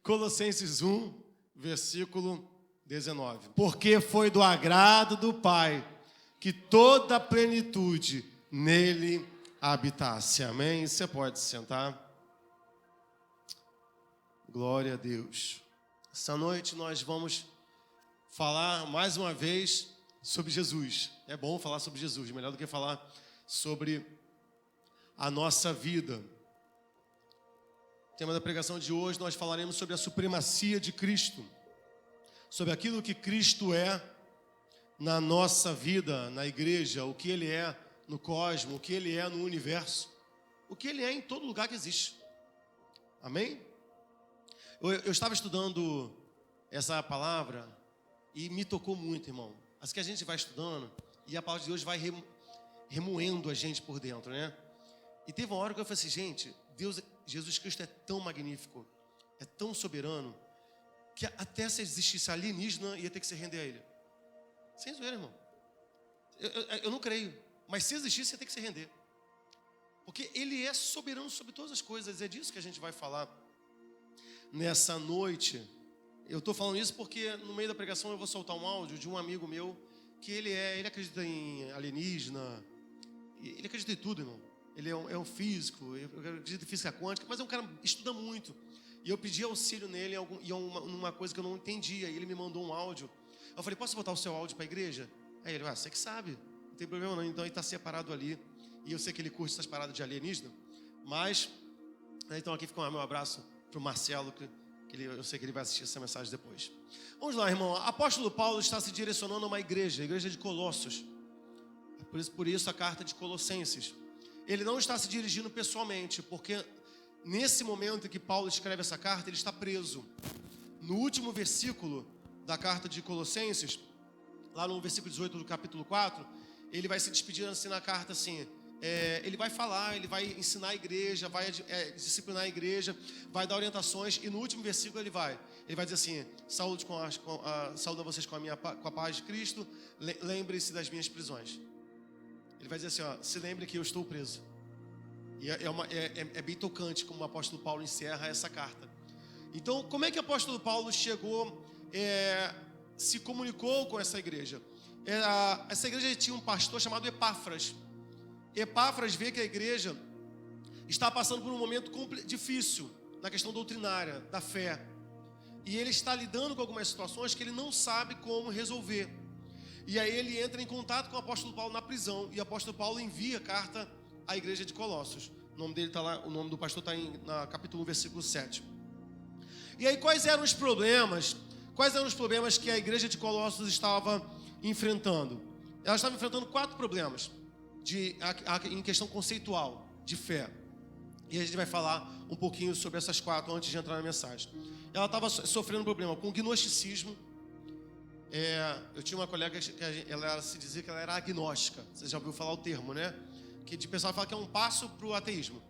Colossenses 1, versículo 19. Porque foi do agrado do Pai que toda a plenitude nele habitasse. Amém? Você pode se sentar. Glória a Deus. Essa noite nós vamos falar mais uma vez sobre Jesus. É bom falar sobre Jesus, melhor do que falar sobre a nossa vida. O tema da pregação de hoje, nós falaremos sobre a supremacia de Cristo, sobre aquilo que Cristo é na nossa vida, na igreja, o que Ele é no cosmos, o que Ele é no universo, o que Ele é em todo lugar que existe. Amém? Eu estava estudando essa palavra e me tocou muito, irmão. Assim que a gente vai estudando e a palavra de Deus vai remoendo a gente por dentro, né? E teve uma hora que eu falei assim, gente, Jesus Cristo é tão magnífico, é tão soberano, que até se existisse alienígena ia ter que se render a Ele. Sem zoeira, irmão. Eu não creio, mas se existisse ia ter que se render. Porque Ele é soberano sobre todas as coisas, é disso que a gente vai falar nessa noite. Eu estou falando isso porque no meio da pregação eu vou soltar um áudio de um amigo meu que ele acredita em alienígena, ele acredita em tudo, irmão. Ele é um físico, eu acredito em física quântica, mas é um cara que estuda muito. E eu pedi auxílio nele em uma coisa que eu não entendia, e ele me mandou um áudio. Eu falei, posso botar o seu áudio para a igreja? Aí ele, você que sabe, não tem problema não. Então ele está separado ali, e eu sei que ele curte essas paradas de alienígena, mas, então aqui fica meu abraço para o Marcelo, eu sei que ele vai assistir essa mensagem depois. Vamos lá, irmão. Apóstolo Paulo está se direcionando a uma igreja, a igreja de Colossos. Por isso a carta de Colossenses. Ele não está se dirigindo pessoalmente, porque nesse momento em que Paulo escreve essa carta, ele está preso. No último versículo da carta de Colossenses, lá no versículo 18 do capítulo 4, ele vai se despedir assim na carta assim, ele vai falar, ele vai ensinar a igreja, vai disciplinar a igreja, vai dar orientações, e no último versículo ele vai dizer assim, saúdo a vocês com a paz de Cristo, lembre-se das minhas prisões. Ele vai dizer assim, se lembre que eu estou preso. E é bem tocante como o apóstolo Paulo encerra essa carta. Então, como é que o apóstolo Paulo chegou, se comunicou com essa igreja? Essa igreja tinha um pastor chamado Epáfras. Epáfras vê que a igreja está passando por um momento difícil na questão doutrinária, da fé. E ele está lidando com algumas situações que ele não sabe como resolver. E aí ele entra em contato com o apóstolo Paulo na prisão, e o apóstolo Paulo envia carta à igreja de Colossos. O nome dele está lá, o nome do pastor está na capítulo 1, versículo 7. E aí quais eram os problemas que a igreja de Colossos estava enfrentando? Ela estava enfrentando 4 problemas em questão conceitual, de fé. E a gente vai falar um pouquinho sobre essas 4 antes de entrar na mensagem. Ela estava sofrendo um problema com gnosticismo. Eu tinha uma colega que ela se dizia que ela era agnóstica. Você já ouviu falar o termo, né? Que de pessoal fala que é um passo para o ateísmo.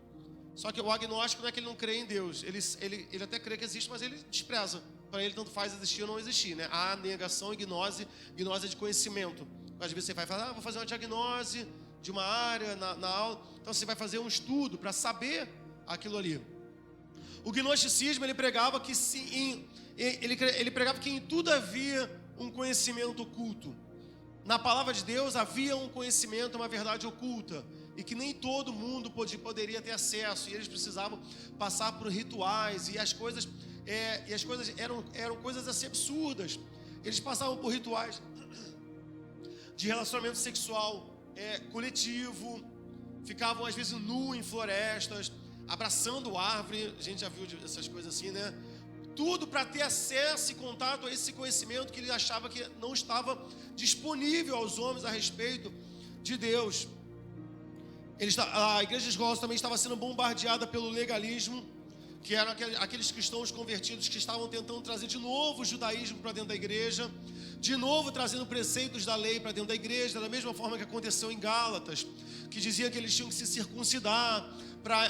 Só que o agnóstico não é que ele não crê em Deus. Ele até crê que existe, mas ele despreza. Para ele tanto faz existir ou não existir, né? Há negação e gnose. Gnose é de conhecimento. Às vezes você vai falar, vou fazer uma diagnose de uma área na aula. Então você vai fazer um estudo para saber aquilo ali. O gnosticismo, ele pregava que em tudo havia um conhecimento oculto. Na palavra de Deus havia um conhecimento, uma verdade oculta, e que nem todo mundo poderia ter acesso, e eles precisavam passar por rituais, e as coisas eram coisas assim absurdas. Eles passavam por rituais de relacionamento sexual coletivo, ficavam às vezes nu em florestas, abraçando árvore. A gente já viu essas coisas assim, né? Tudo para ter acesso e contato a esse conhecimento que ele achava que não estava disponível aos homens a respeito de Deus. A igreja de Colossos também estava sendo bombardeada pelo legalismo, que eram aqueles cristãos convertidos que estavam tentando trazer de novo o judaísmo para dentro da igreja, de novo trazendo preceitos da lei para dentro da igreja, da mesma forma que aconteceu em Gálatas, que diziam que eles tinham que se circuncidar para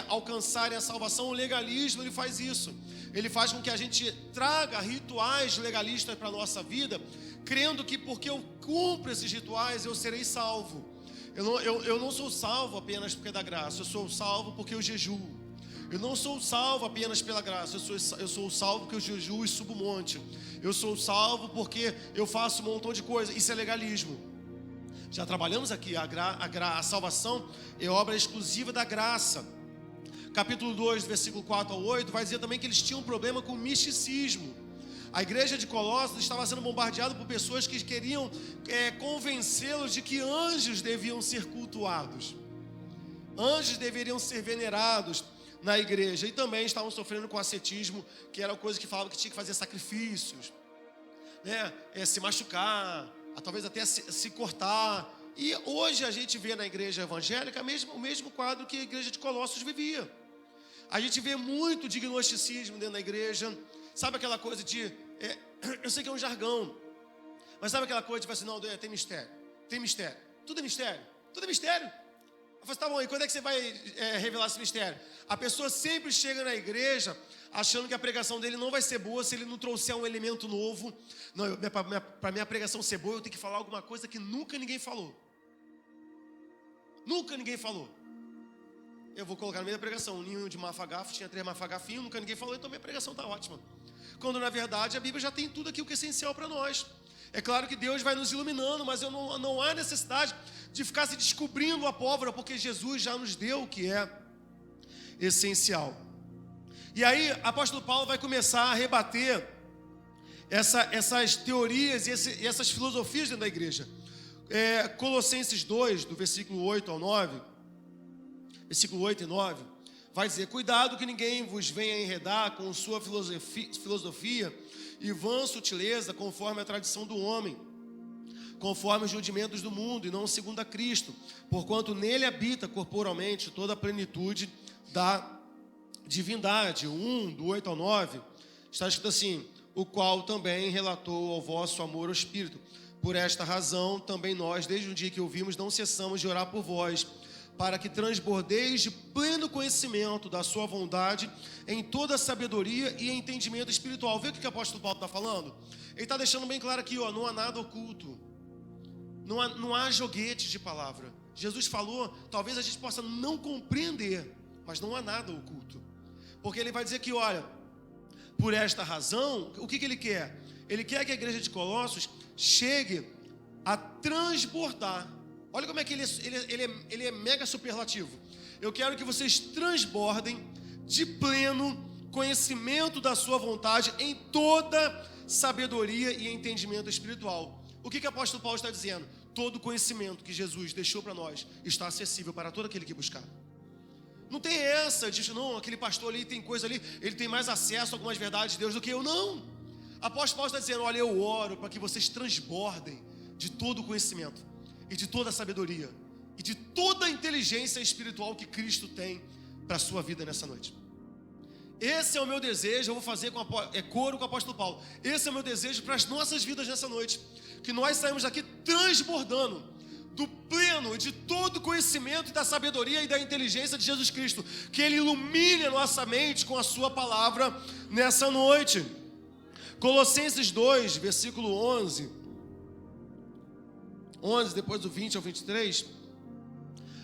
alcançarem a salvação. O legalismo, ele faz isso. Ele faz com que a gente traga rituais legalistas para a nossa vida, crendo que porque eu cumpro esses rituais, eu serei salvo. Eu não sou salvo apenas porque é da graça, eu sou salvo porque eu jejuo. Eu não sou salvo apenas pela graça, eu sou salvo porque eu jejuo e subo o monte. Eu sou salvo porque eu faço um montão de coisa. Isso é legalismo. Já trabalhamos aqui, a salvação é obra exclusiva da graça. Capítulo 2, versículo 4 ao 8, vai dizer também que eles tinham um problema com o misticismo. A igreja de Colossos estava sendo bombardeada por pessoas que queriam convencê-los de que anjos deviam ser cultuados. Anjos deveriam ser venerados na igreja. E também estavam sofrendo com ascetismo, que era uma coisa que falava que tinha que fazer sacrifícios, né? Se machucar, talvez até se cortar. E hoje a gente vê na igreja evangélica o mesmo quadro que a igreja de Colossos vivia. A gente vê muito de gnosticismo dentro da igreja. Sabe aquela coisa de... eu sei que é um jargão, mas sabe aquela coisa de falar assim, não, tem mistério. Tudo é mistério. Tudo é mistério. Eu falo, tá bom, e quando é que você vai revelar esse mistério? A pessoa sempre chega na igreja achando que a pregação dele não vai ser boa se ele não trouxer um elemento novo. Não, para minha pregação ser boa, eu tenho que falar alguma coisa que nunca ninguém falou. Nunca ninguém falou. Eu vou colocar no meio da pregação um ninho de mafagafo, tinha 3 mafagafinhos, nunca ninguém falou, então minha pregação está ótima. Quando na verdade a Bíblia já tem tudo aquilo que é essencial para nós. É claro que Deus vai nos iluminando, mas não há necessidade de ficar se descobrindo a pólvora, porque Jesus já nos deu o que é essencial. E aí, apóstolo Paulo vai começar a rebater essas teorias e essas filosofias dentro da igreja. Colossenses 2, do versículo 8 ao 9, versículo 8 e 9, vai dizer, cuidado que ninguém vos venha enredar com sua filosofia e vã sutileza conforme a tradição do homem, conforme os rudimentos do mundo e não segundo a Cristo, porquanto nele habita corporalmente toda a plenitude da divindade. 1, do 8 ao 9, está escrito assim, o qual também relatou ao vosso amor ao Espírito. Por esta razão, também nós, desde o dia que ouvimos, não cessamos de orar por vós, para que transbordeis de pleno conhecimento da sua vontade em toda sabedoria e entendimento espiritual. Vê o que o apóstolo Paulo está falando? Ele está deixando bem claro aqui, não há nada oculto. Não há joguetes de palavra. Jesus falou, talvez a gente possa não compreender, mas não há nada oculto. Porque ele vai dizer que, olha, por esta razão, o que ele quer? Ele quer que a igreja de Colossos chegue a transbordar. Olha como é que ele é mega superlativo. Eu quero que vocês transbordem de pleno conhecimento da sua vontade em toda sabedoria e entendimento espiritual. O que o apóstolo Paulo está dizendo? Todo conhecimento que Jesus deixou para nós está acessível para todo aquele que buscar. Não tem essa de, não, aquele pastor ali tem coisa ali, ele tem mais acesso a algumas verdades de Deus do que eu. Não. O apóstolo Paulo está dizendo, olha, eu oro para que vocês transbordem de todo o conhecimento e de toda a sabedoria e de toda a inteligência espiritual que Cristo tem para a sua vida nessa noite. Esse é o meu desejo, eu vou fazer coro com o apóstolo Paulo. Esse é o meu desejo para as nossas vidas nessa noite. Que nós saímos daqui transbordando do pleno e de todo o conhecimento e da sabedoria e da inteligência de Jesus Cristo. Que Ele ilumine a nossa mente com a sua palavra nessa noite. Colossenses 2, versículo 11, depois do 20 ao 23,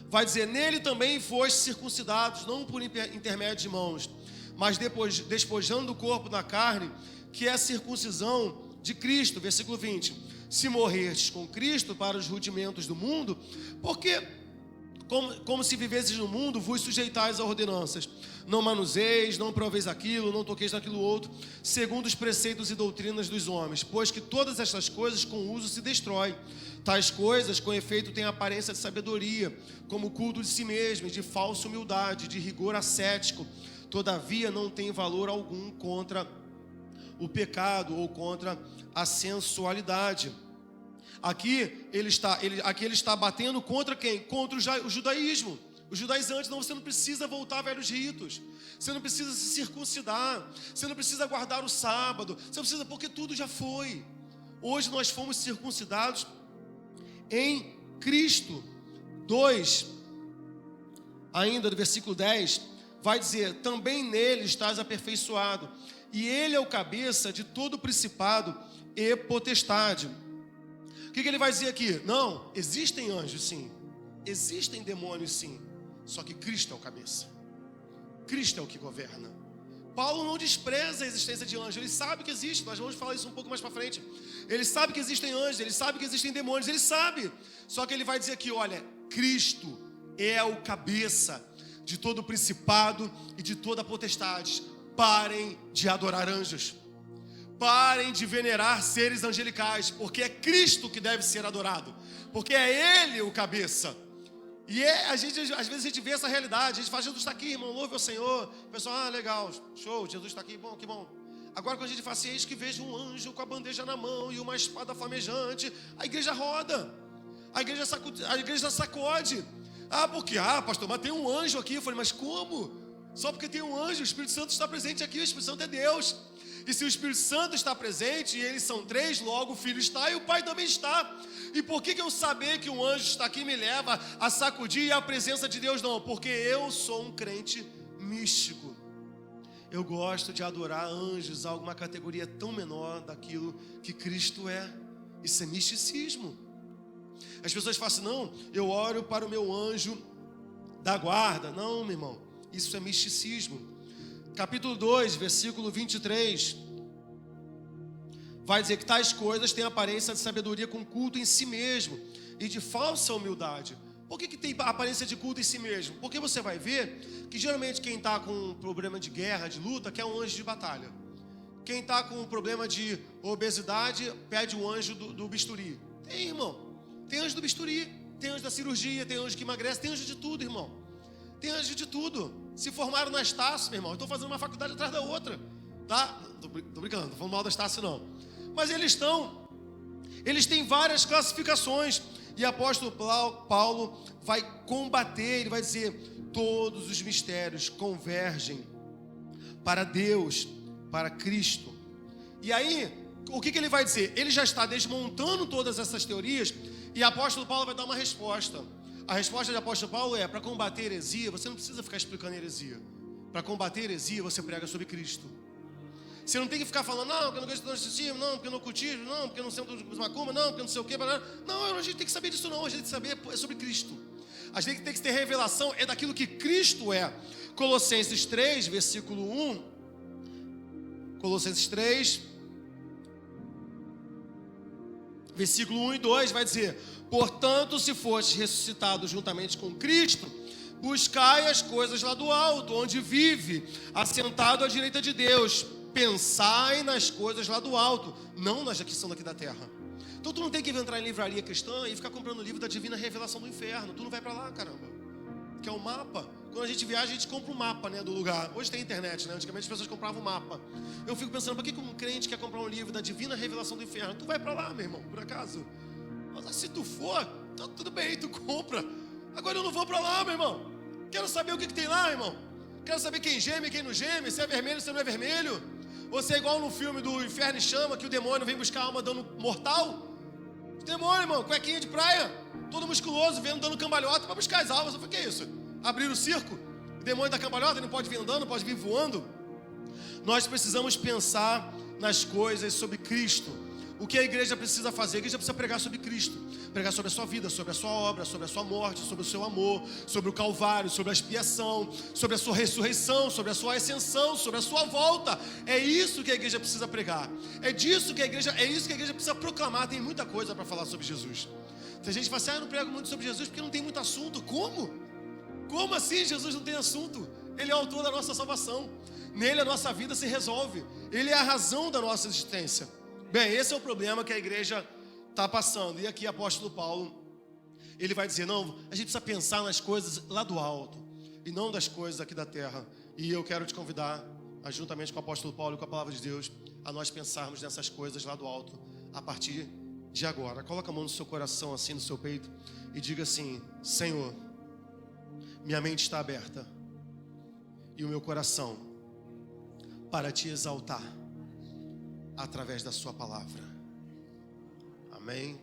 vai dizer, nele também foste circuncidados, não por intermédio de mãos, mas depois, despojando do corpo da carne, que é a circuncisão de Cristo, versículo 20, se morrestes com Cristo para os rudimentos do mundo, porque como se vivesses no mundo, vos sujeitais a ordenanças, não manuseis, não proveis aquilo, não toqueis naquilo outro, segundo os preceitos e doutrinas dos homens, pois que todas estas coisas com uso se destrói. Tais coisas, com efeito, têm aparência de sabedoria, como o culto de si mesmo, de falsa humildade, de rigor ascético. Todavia, não tem valor algum contra o pecado ou contra a sensualidade. Aqui ele está batendo contra quem? Contra o judaísmo. Os judaizantes, não, você não precisa voltar a velhos ritos. Você não precisa se circuncidar. Você não precisa guardar o sábado. Você não precisa, porque tudo já foi. Hoje nós fomos circuncidados em Cristo. 2, ainda do versículo 10, vai dizer, também nele estás aperfeiçoado, e ele é o cabeça de todo principado e potestade. O que ele vai dizer aqui? Não, existem anjos sim, existem demônios sim, só que Cristo é o cabeça. Cristo é o que governa. Paulo não despreza a existência de anjos, ele sabe que existe, nós vamos falar isso um pouco mais para frente. Ele sabe que existem anjos, ele sabe que existem demônios, ele sabe. Só que ele vai dizer aqui, olha, Cristo é o cabeça de todo o principado e de toda a potestade. Parem de adorar anjos. Parem de venerar seres angelicais, porque é Cristo que deve ser adorado, porque é Ele o cabeça. E às vezes a gente vê essa realidade, a gente fala, Jesus está aqui, irmão, louve ao Senhor. O pessoal, legal, show, Jesus está aqui, bom, que bom. Agora quando a gente fala assim, eis que vejo um anjo com a bandeja na mão e uma espada flamejante, a igreja roda, a igreja sacode. Porque, pastor, mas tem um anjo aqui. Eu falei, mas como? Só porque tem um anjo, o Espírito Santo está presente aqui, o Espírito Santo é Deus. E se o Espírito Santo está presente, e eles são 3, logo o Filho está e o Pai também está. E por que eu saber que um anjo está aqui me leva a sacudir a presença de Deus? Não, porque eu sou um crente místico. Eu gosto de adorar anjos, alguma categoria tão menor daquilo que Cristo é. Isso é misticismo. As pessoas falam assim, não, eu oro para o meu anjo da guarda. Não, meu irmão, isso é misticismo. Capítulo 2, versículo 23, vai dizer que tais coisas têm aparência de sabedoria com culto em si mesmo e de falsa humildade. Por que tem aparência de culto em si mesmo? Porque você vai ver que geralmente quem está com um problema de guerra, de luta, quer um anjo de batalha. Quem está com um problema de obesidade, pede um anjo do bisturi. Tem, irmão, tem anjo do bisturi, tem anjo da cirurgia, tem anjo que emagrece, tem anjo de tudo, irmão. Tem anjo de tudo. Se formaram na Estácio, meu irmão. Eu estou fazendo uma faculdade atrás da outra, tá? Tô brincando, não tô falando mal da Estácio, não. Mas eles têm várias classificações. E o apóstolo Paulo vai combater, ele vai dizer, todos os mistérios convergem para Deus, para Cristo. E aí, o que ele vai dizer? Ele já está desmontando todas essas teorias e o apóstolo Paulo vai dar uma resposta. A resposta do apóstolo Paulo é, para combater heresia, você não precisa ficar explicando heresia. Para combater heresia, você prega sobre Cristo. Você não tem que ficar falando, não, porque eu não gosto do narcisismo, não, porque eu não cultivo, não, porque eu não sento dos macumba, não, porque eu não sei o quê. Não, a gente tem que saber disso não, a gente tem que saber é sobre Cristo. A gente tem que ter revelação, é daquilo que Cristo é. Colossenses 3, versículo 1. Colossenses 3, versículo 1 e 2 vai dizer, portanto, se fostes ressuscitados juntamente com Cristo, buscai as coisas lá do alto, onde vive, assentado à direita de Deus. Pensai nas coisas lá do alto, não nas que são daqui da terra. Então tu não tem que entrar em livraria cristã e ficar comprando o livro da divina revelação do inferno. Tu não vai para lá, caramba. Que é o mapa. Quando a gente viaja, a gente compra um mapa, né, do lugar. Hoje tem internet, né? Antigamente as pessoas compravam um mapa. Eu fico pensando, por que um crente quer comprar um livro da divina revelação do inferno? Tu vai para lá, meu irmão, por acaso? Mas se tu for, tá tudo bem, tu compra. Agora eu não vou para lá, meu irmão. Quero saber o que tem lá, irmão. Quero saber quem geme, quem não geme, se é vermelho, se não é vermelho. Ou se é igual no filme do Inferno e Chama, que o demônio vem buscar alma dando mortal. O demônio, irmão, cuequinha de praia, todo musculoso, vendo dando cambalhota para buscar as almas. Eu falei, que é isso? Abrir o circo? O demônio da cambalhota não pode vir andando, não pode vir voando. Nós precisamos pensar nas coisas sobre Cristo. O que a igreja precisa fazer? A igreja precisa pregar sobre Cristo. Pregar sobre a sua vida, sobre a sua obra, sobre a sua morte, sobre o seu amor, sobre o Calvário, sobre a expiação, sobre a sua ressurreição, sobre a sua ascensão, sobre a sua volta. É isso que a igreja precisa pregar. É isso que a igreja precisa proclamar. Tem muita coisa para falar sobre Jesus. Tem gente que fala assim, eu não prego muito sobre Jesus porque não tem muito assunto. Como? Como assim Jesus não tem assunto? Ele é o autor da nossa salvação. Nele a nossa vida se resolve. Ele é a razão da nossa existência. Bem, esse é o problema que a igreja está passando. E aqui o apóstolo Paulo, ele vai dizer, não, a gente precisa pensar nas coisas lá do alto e não das coisas aqui da terra. E eu quero te convidar, juntamente com o apóstolo Paulo e com a palavra de Deus, a nós pensarmos nessas coisas lá do alto a partir de agora. Coloca a mão no seu coração, assim, no seu peito, e diga assim, Senhor, minha mente está aberta e o meu coração para te exaltar através da sua palavra. Amém?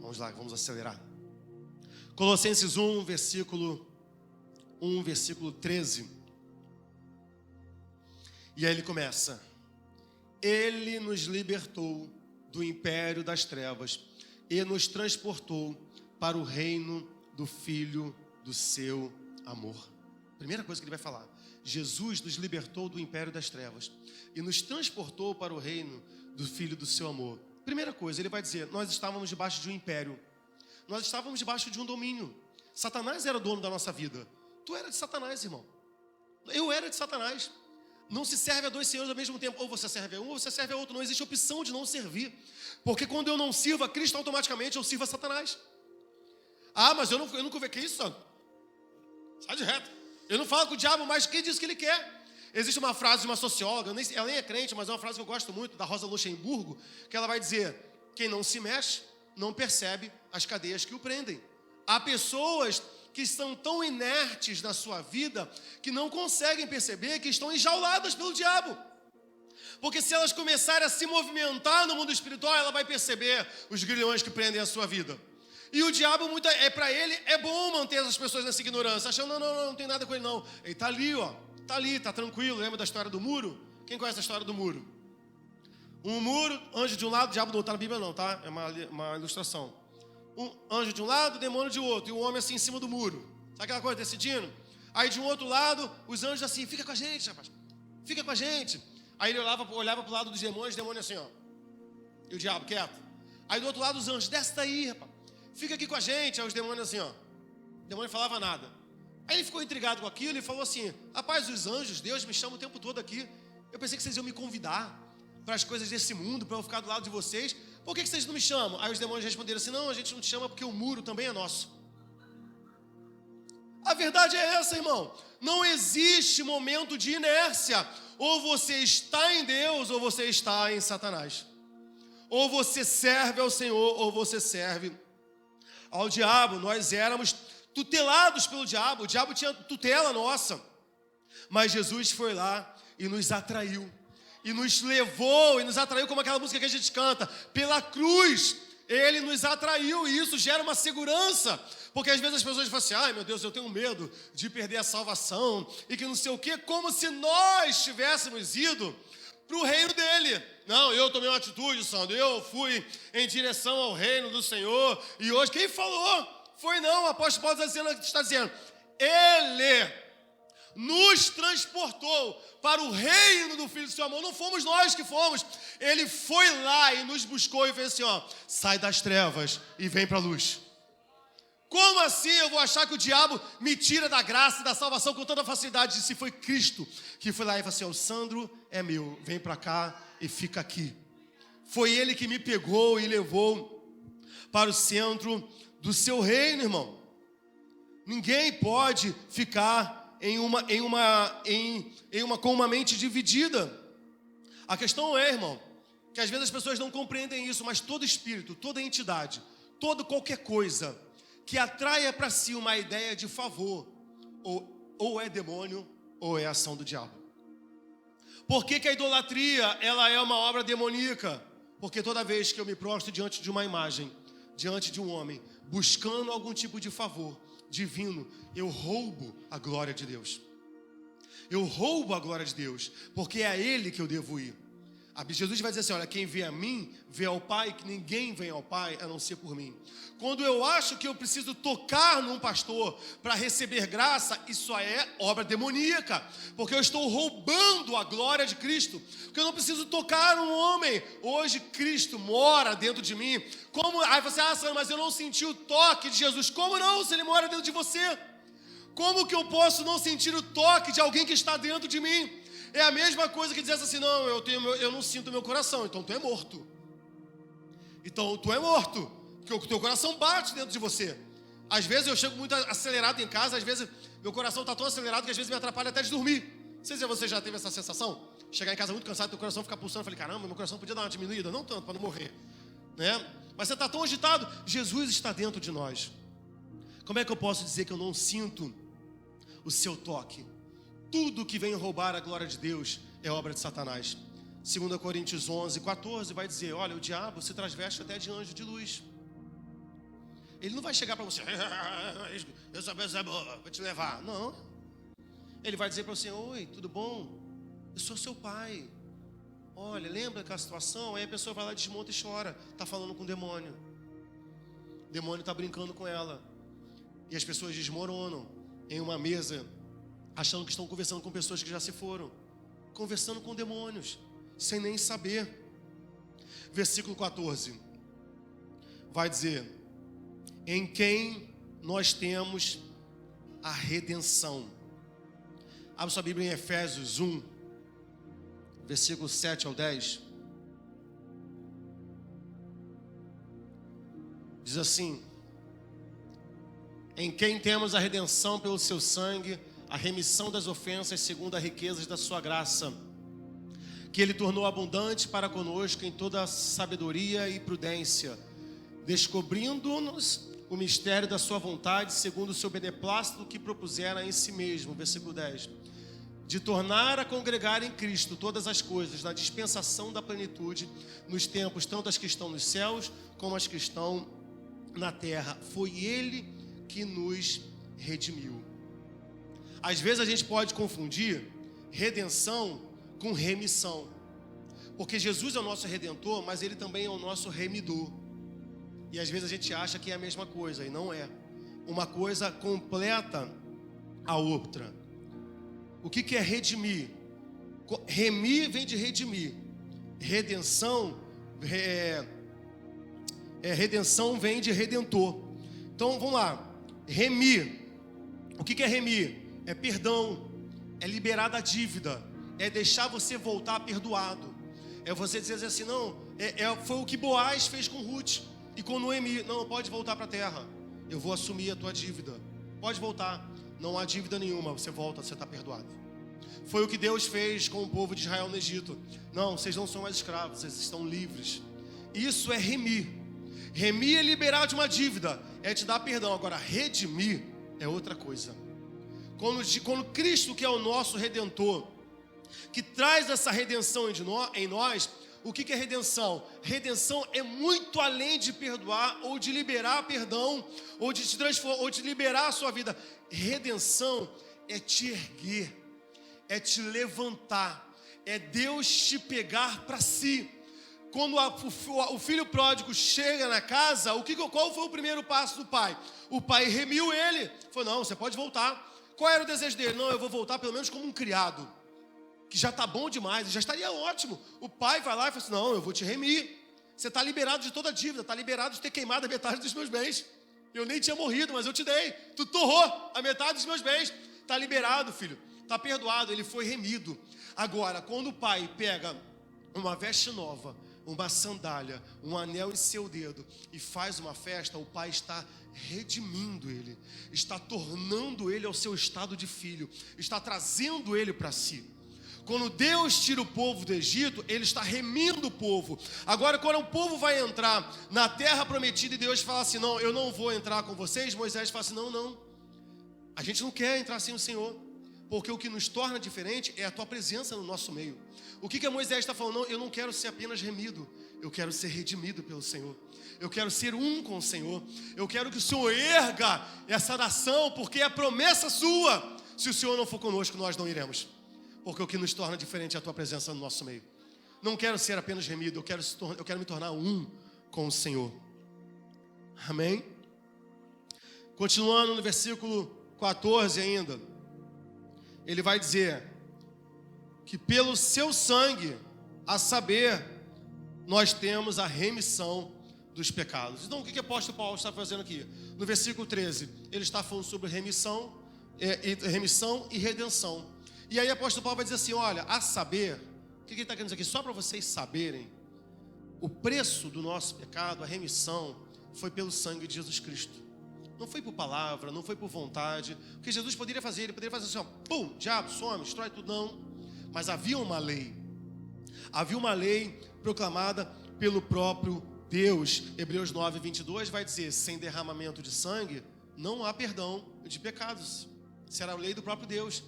Vamos lá, vamos acelerar. Colossenses 1, versículo 13. E aí ele começa. Ele nos libertou do império das trevas e nos transportou para o reino do Filho do seu amor. Primeira coisa que ele vai falar. Jesus nos libertou do império das trevas e nos transportou para o reino do Filho do seu amor. Primeira coisa, ele vai dizer, nós estávamos debaixo de um império. Nós estávamos debaixo de um domínio. Satanás era dono da nossa vida. Tu era de Satanás, irmão. Eu era de Satanás. Não se serve a dois senhores ao mesmo tempo. Ou você serve a um, ou você serve a outro. Não existe opção de não servir. Porque quando eu não sirvo a Cristo, automaticamente eu sirvo a Satanás. Ah, mas eu nunca vi. Que isso, santo? Sai de reto. Eu não falo com o diabo, mas quem diz que ele quer? Existe uma frase de uma socióloga, ela nem é crente, mas é uma frase que eu gosto muito, da Rosa Luxemburgo, que ela vai dizer, quem não se mexe, não percebe as cadeias que o prendem. Há pessoas que estão tão inertes na sua vida, que não conseguem perceber que estão enjauladas pelo diabo. Porque se elas começarem a se movimentar no mundo espiritual, ela vai perceber os grilhões que prendem a sua vida. E o diabo, para ele, é bom manter as pessoas nessa ignorância, achando, não tem nada com ele não. Ele está ali, ó. Está ali, está tranquilo. Lembra da história do muro? Quem conhece a história do muro? Um muro, anjo de um lado, diabo do outro. Está na Bíblia não, tá? É uma ilustração. Um anjo de um lado, demônio de outro. E o homem assim em cima do muro. Sabe aquela coisa, decidindo? Aí de um outro lado, os anjos assim, fica com a gente, rapaz. Fica com a gente. Aí ele olhava para o lado dos demônios, assim, ó. E o diabo, quieto. Aí do outro lado, os anjos, desce daí, rapaz. Fica aqui com a gente. Aí os demônios assim, ó. O demônio não falava nada. Aí ele ficou intrigado com aquilo e falou assim, rapaz, os anjos, Deus me chama o tempo todo aqui. Eu pensei que vocês iam me convidar para as coisas desse mundo, para eu ficar do lado de vocês. Por que vocês não me chamam? Aí os demônios responderam assim, não, a gente não te chama porque o muro também é nosso. A verdade é essa, irmão. Não existe momento de inércia. Ou você está em Deus, ou você está em Satanás. Ou você serve ao Senhor, ou você serve ao diabo. Nós éramos tutelados pelo diabo. O diabo tinha tutela nossa. Mas Jesus foi lá e nos atraiu. E nos levou, e nos atraiu como aquela música que a gente canta. Pela cruz, Ele nos atraiu. E isso gera uma segurança. Porque às vezes as pessoas falam assim, ai meu Deus, eu tenho medo de perder a salvação. E que não sei o quê. Como se nós tivéssemos ido para o reino dele. Não, eu tomei uma atitude, Sandro. Eu fui em direção ao reino do Senhor. E hoje, quem falou? Foi não, o apóstolo Paulo está dizendo, Ele nos transportou para o reino do Filho do seu amor. Não fomos nós que fomos. Ele foi lá e nos buscou e fez assim, ó, sai das trevas e vem para a luz. Como assim eu vou achar que o diabo me tira da graça e da salvação com tanta facilidade? Se foi Cristo que foi lá e falou assim, o Sandro é meu, vem para cá e fica aqui. Foi Ele que me pegou e levou para o centro do seu reino, irmão. Ninguém pode ficar com uma mente dividida. A questão é, irmão, que às vezes as pessoas não compreendem isso, mas todo espírito, toda entidade, qualquer coisa que atraia para si uma ideia de favor, ou é demônio, ou é ação do diabo. Por que a idolatria ela é uma obra demoníaca? Porque toda vez que eu me prostro diante de uma imagem, diante de um homem, buscando algum tipo de favor divino, eu roubo a glória de Deus. Eu roubo a glória de Deus, porque é a Ele que eu devo ir. Jesus vai dizer assim, olha, quem vê a mim, vê ao Pai, que ninguém vem ao Pai, a não ser por mim. Quando eu acho que eu preciso tocar num pastor para receber graça, isso é obra demoníaca, porque eu estou roubando a glória de Cristo, porque eu não preciso tocar num homem. Hoje Cristo mora dentro de mim. Aí você, Sandro, mas eu não senti o toque de Jesus. Como não, se Ele mora dentro de você? Como que eu posso não sentir o toque de alguém que está dentro de mim? É a mesma coisa que dissesse assim, não, eu não sinto meu coração, então tu é morto. Então tu é morto, porque o teu coração bate dentro de você. Às vezes eu chego muito acelerado em casa, às vezes meu coração está tão acelerado que às vezes me atrapalha até de dormir. Não sei se você já teve essa sensação, chegar em casa muito cansado, teu coração ficar pulsando, eu falei, caramba, meu coração podia dar uma diminuída, não tanto, para não morrer, né? Mas você está tão agitado, Jesus está dentro de nós. Como é que eu posso dizer que eu não sinto o seu toque? Tudo que vem roubar a glória de Deus é obra de Satanás. 2 Coríntios 11, 14 vai dizer, olha, o diabo se transveste até de anjo de luz. Ele não vai chegar para você, eu sou vou te levar. Não. Ele vai dizer para você, oi, tudo bom? Eu sou seu pai. Olha, lembra daquela situação? Aí a pessoa vai lá, desmonta e chora. Está falando com o demônio. O demônio está brincando com ela. E as pessoas desmoronam em uma mesa achando que estão conversando com pessoas que já se foram, conversando com demônios, sem nem saber. Versículo 14 vai dizer: em quem nós temos a redenção. Abra sua Bíblia em Efésios 1, versículo 7 ao 10. Diz assim: em quem temos a redenção pelo seu sangue, a remissão das ofensas segundo as riquezas da sua graça, que ele tornou abundante para conosco em toda sabedoria e prudência, descobrindo-nos o mistério da sua vontade, segundo o seu beneplácito que propusera em si mesmo. Versículo 10. De tornar a congregar em Cristo todas as coisas, na dispensação da plenitude, nos tempos, tanto as que estão nos céus, como as que estão na terra. Foi Ele que nos redimiu. Às vezes a gente pode confundir redenção com remissão, porque Jesus é o nosso redentor, mas Ele também é o nosso remidor. E às vezes a gente acha que é a mesma coisa, e não é. Uma coisa completa a outra. O que é redimir? Remir vem de redimir. Redenção redenção vem de redentor. Então vamos lá. Remir. O que é remir? É perdão, é liberar da dívida, é deixar você voltar perdoado. É você dizer assim: não, foi o que Boaz fez com Ruth e com Noemi. Não, pode voltar para a terra, eu vou assumir a tua dívida, pode voltar, não há dívida nenhuma, você volta, você está perdoado. Foi o que Deus fez com o povo de Israel no Egito. Não, vocês não são mais escravos, vocês estão livres. Isso é remir. Remir é liberar de uma dívida, é te dar perdão. Agora, redimir é outra coisa. Quando Cristo, que é o nosso Redentor, que traz essa redenção em nós, o que é redenção? Redenção é muito além de perdoar, ou de liberar perdão, ou de te transformar, ou de liberar a sua vida. Redenção é te erguer, é te levantar, é Deus te pegar para si. Quando o filho pródigo chega na casa, qual foi o primeiro passo do pai? O pai remiu ele, falou: não, você pode voltar. Qual era o desejo dele? Não, eu vou voltar pelo menos como um criado, que já está bom demais, já estaria ótimo. O pai vai lá e fala assim: não, eu vou te remir. Você está liberado de toda a dívida, está liberado de ter queimado a metade dos meus bens. Eu nem tinha morrido, mas eu te dei. Tu torrou a metade dos meus bens. Está liberado, filho. Está perdoado, ele foi remido. Agora, quando o pai pega uma veste nova, uma sandália, um anel em seu dedo e faz uma festa, o pai está redimindo ele, está tornando ele ao seu estado de filho, está trazendo ele para si. Quando Deus tira o povo do Egito, Ele está remindo o povo. Agora, quando o povo vai entrar na terra prometida e Deus fala assim: não, eu não vou entrar com vocês, Moisés fala assim: não, a gente não quer entrar sem o Senhor, porque o que nos torna diferente é a tua presença no nosso meio. O que Moisés está falando? Não, eu não quero ser apenas remido, eu quero ser redimido pelo Senhor. Eu quero ser um com o Senhor. Eu quero que o Senhor erga essa nação, porque é a promessa sua. Se o Senhor não for conosco, nós não iremos, porque o que nos torna diferente é a tua presença no nosso meio. Não quero ser apenas remido, eu quero me tornar um com o Senhor. Amém? Continuando no versículo 14 ainda, ele vai dizer que pelo seu sangue, a saber, nós temos a remissão dos pecados. Então, o que o apóstolo Paulo está fazendo aqui? No versículo 13, ele está falando sobre remissão e redenção. E aí o apóstolo Paulo vai dizer assim: olha, a saber, o que ele está querendo dizer aqui? Só para vocês saberem, o preço do nosso pecado, a remissão, foi pelo sangue de Jesus Cristo. Não foi por palavra, não foi por vontade. O que Jesus poderia fazer? Ele poderia fazer assim: ó, pum, diabo, some, destrói tudo. Não. Mas havia uma lei. Havia uma lei proclamada pelo próprio Deus. Hebreus 9, 22 vai dizer: sem derramamento de sangue, não há perdão de pecados. Isso era a lei do próprio Deus.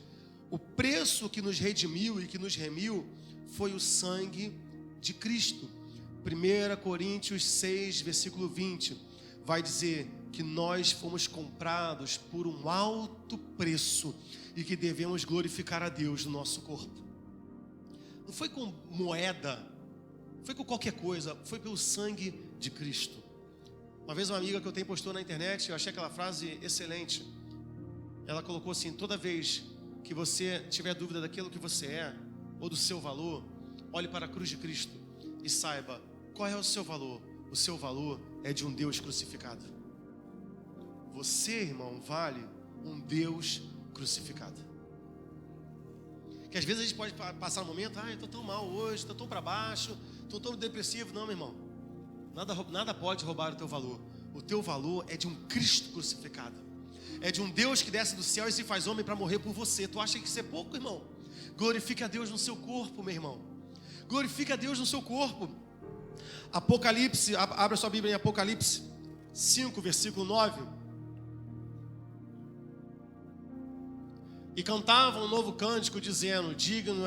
O preço que nos redimiu e que nos remiu foi o sangue de Cristo. 1 Coríntios 6, versículo 20, vai dizer que nós fomos comprados por um alto preço e que devemos glorificar a Deus no nosso corpo. Não foi com moeda, não foi com qualquer coisa, foi pelo sangue de Cristo. Uma vez uma amiga que eu tenho postou na internet, eu achei aquela frase excelente. Ela colocou assim: toda vez que você tiver dúvida daquilo que você é, ou do seu valor, olhe para a cruz de Cristo e saiba qual é o seu valor. O seu valor é de um Deus crucificado. Você, irmão, vale um Deus crucificado. Que às vezes a gente pode passar um momento, eu estou tão mal hoje, estou tão para baixo, estou tão depressivo. Não, meu irmão, nada pode roubar o teu valor. O teu valor é de um Cristo crucificado. É de um Deus que desce do céu e se faz homem para morrer por você. Tu acha que isso é pouco, irmão? Glorifique a Deus no seu corpo, meu irmão. Glorifique a Deus no seu corpo. Apocalipse, abra sua Bíblia em Apocalipse 5, versículo 9. E cantavam um novo cântico, dizendo: digno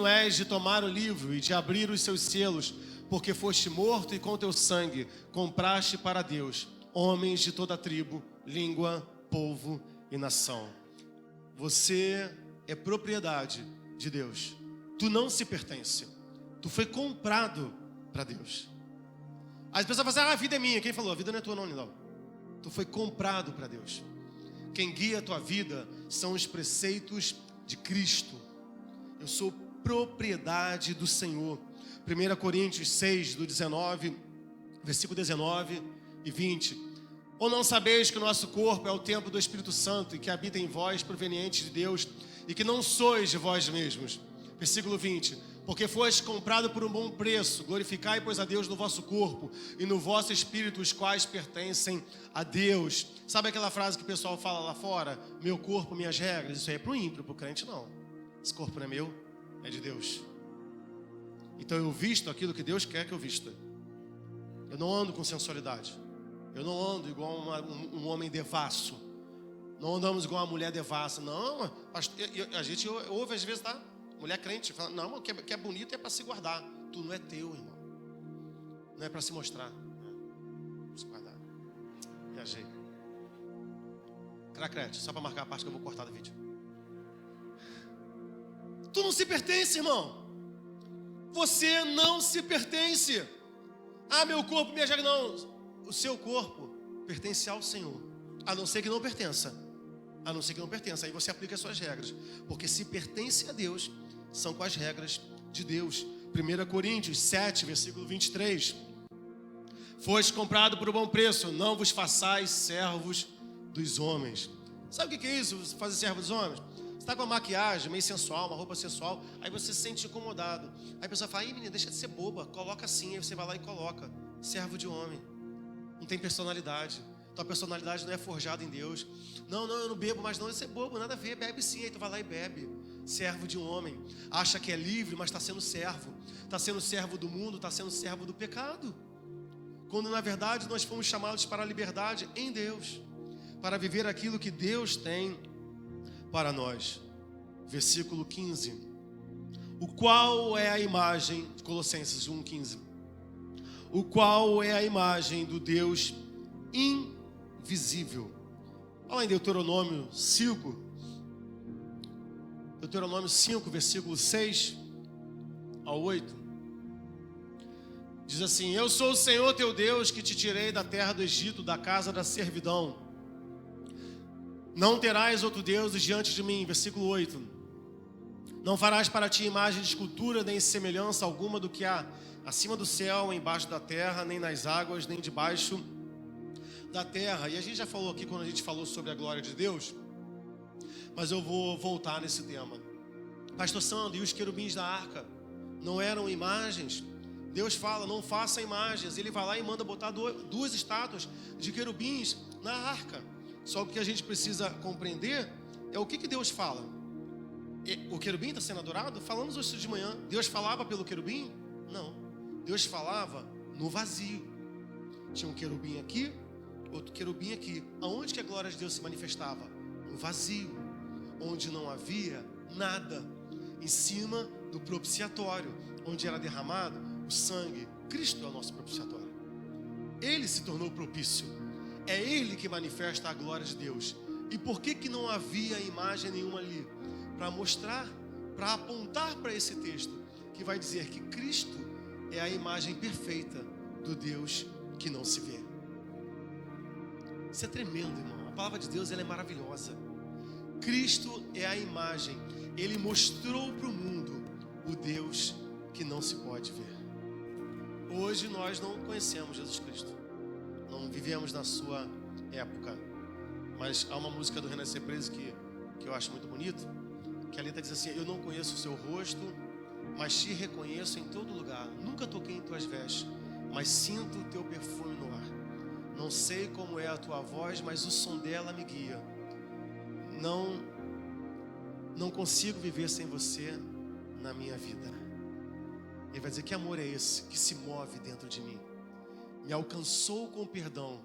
és de tomar o livro e de abrir os seus selos, porque foste morto e com teu sangue compraste para Deus homens de toda tribo, língua, povo e nação. Você é propriedade de Deus. Tu não se pertence. Tu foi comprado para Deus. As pessoas falam assim: a vida é minha. Quem falou? A vida não é tua não. Tu foi comprado para Deus. Quem guia a tua vida são os preceitos de Cristo. Eu sou propriedade do Senhor. 1 Coríntios 6, do 19, versículo 19 e 20. Ou não sabeis que o nosso corpo é o templo do Espírito Santo e que habita em vós, proveniente de Deus, e que não sois de vós mesmos? Versículo 20. Porque foste comprado por um bom preço, glorificai, pois, a Deus no vosso corpo e no vosso espírito, os quais pertencem a Deus. Sabe aquela frase que o pessoal fala lá fora? Meu corpo, minhas regras. Isso aí é pro ímpio, pro crente não. Esse corpo não é meu, é de Deus. Então eu visto aquilo que Deus quer que eu vista. Eu não ando com sensualidade. Eu não ando igual um homem devasso. Não andamos igual uma mulher devassa. Não, a gente ouve às vezes, tá? Mulher crente fala: não, o que é bonito é para se guardar. Tu não é teu, irmão. Não é para se mostrar. Para se guardar. Viajei. Cracrete, só para marcar a parte que eu vou cortar do vídeo. Tu não se pertence, irmão. Você não se pertence. Meu corpo, minha regra. Não. O seu corpo pertence ao Senhor. A não ser que não pertença. A não ser que não pertença. Aí você aplica as suas regras. Porque se pertence a Deus, são com as regras de Deus. 1 Coríntios 7, versículo 23. Foste comprado por um bom preço, não vos façais servos dos homens. Sabe o que é isso, fazer servo dos homens? Você está com uma maquiagem meio sensual, uma roupa sensual, aí você se sente incomodado. Aí a pessoa fala: menina, deixa de ser boba, coloca assim. Aí você vai lá e coloca: servo de homem. Não tem personalidade. Tua personalidade não é forjada em Deus. Não, eu não bebo, mas não, isso é bobo, nada a ver, bebe sim. Aí tu vai lá e bebe. Servo de um homem. Acha que é livre, mas está sendo servo. Está sendo servo do mundo, está sendo servo do pecado. Quando na verdade nós fomos chamados para a liberdade em Deus, para viver aquilo que Deus tem para nós. Versículo 15. O qual é a imagem, Colossenses 1,15. O qual é a imagem do Deus invisível. Olha em Deuteronômio 5. Deuteronômio 5, versículo 6 ao 8. Diz assim: eu sou o Senhor teu Deus, que te tirei da terra do Egito, da casa da servidão. Não terás outro Deus diante de mim. Versículo 8. Não farás para ti imagem de escultura, nem semelhança alguma do que há acima do céu, embaixo da terra, nem nas águas, nem debaixo da terra. E a gente já falou aqui quando a gente falou sobre a glória de Deus, mas eu vou voltar nesse tema. Pastor Sandro, e os querubins da arca não eram imagens? Deus fala: não faça imagens. Ele vai lá e manda botar duas estátuas de querubins na arca. Só que o que a gente precisa compreender é o que Deus fala. O querubim está sendo adorado? Falamos hoje de manhã. Deus falava pelo querubim? Não. Deus falava no vazio. Tinha um querubim aqui, outro querubim aqui. Aonde que a glória de Deus se manifestava? No vazio, onde não havia nada. Em cima do propiciatório, onde era derramado o sangue. Cristo é o nosso propiciatório. Ele se tornou propício. É Ele que manifesta a glória de Deus. E por que não havia imagem nenhuma ali? Para mostrar, para apontar para esse texto, que vai dizer que Cristo é a imagem perfeita do Deus que não se vê. Isso é tremendo, irmão. A palavra de Deus, ela é maravilhosa. Cristo é a imagem. Ele mostrou para o mundo o Deus que não se pode ver. Hoje nós não conhecemos Jesus Cristo. Não vivemos na sua época. Mas há uma música do Renan Cepresi que eu acho muito bonito, que a letra diz assim: eu não conheço o seu rosto, mas te reconheço em todo lugar. Nunca toquei em tuas vestes, mas sinto o teu perfume no ar. Não sei como é a tua voz, mas o som dela me guia. Não consigo viver sem você na minha vida. Ele vai dizer: que amor é esse que se move dentro de mim? Me alcançou com perdão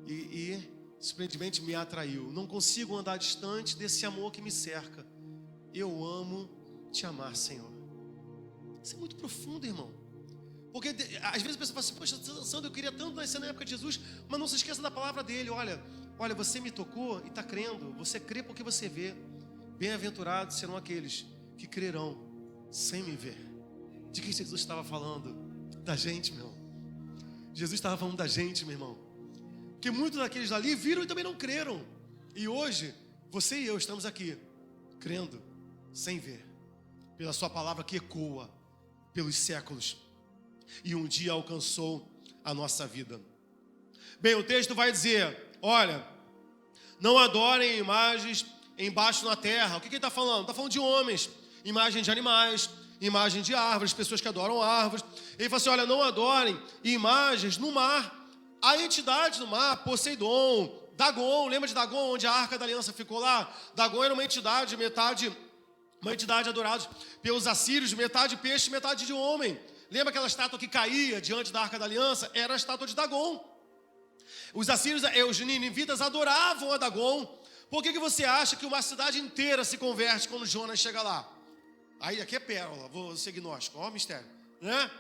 e simplesmente me atraiu. Não consigo andar distante desse amor que me cerca. Eu amo te amar, Senhor. Isso é muito profundo, irmão. Porque às vezes a pessoa fala assim: poxa, Sandro, eu queria tanto nascer na época de Jesus. Mas não se esqueça da palavra dele. Olha, você me tocou e está crendo. Você crê porque você vê. Bem-aventurados serão aqueles que crerão sem me ver. De que Jesus estava falando? Da gente, meu irmão. Jesus estava falando da gente, meu irmão. Que muitos daqueles ali viram e também não creram. E hoje, você e eu estamos aqui, crendo, sem ver. Pela sua palavra que ecoa pelos séculos. E um dia alcançou a nossa vida. Bem, o texto vai dizer: olha, não adorem imagens embaixo na terra. O que ele está falando? Está falando de homens, imagem de animais, imagem de árvores, pessoas que adoram árvores. Ele fala assim: olha, não adorem imagens no mar. A entidade no mar, Poseidon, Dagon, lembra de Dagon, onde a Arca da Aliança ficou lá? Dagon era uma entidade adorada pelos assírios, metade peixe, metade de homem. Lembra aquela estátua que caía diante da Arca da Aliança? Era a estátua de Dagon. Os assírios, os ninivitas adoravam a Dagon. Por que você acha que uma cidade inteira se converte quando Jonas chega lá? Aí, aqui é pérola, vou ser gnóstico, ó, mistério, né?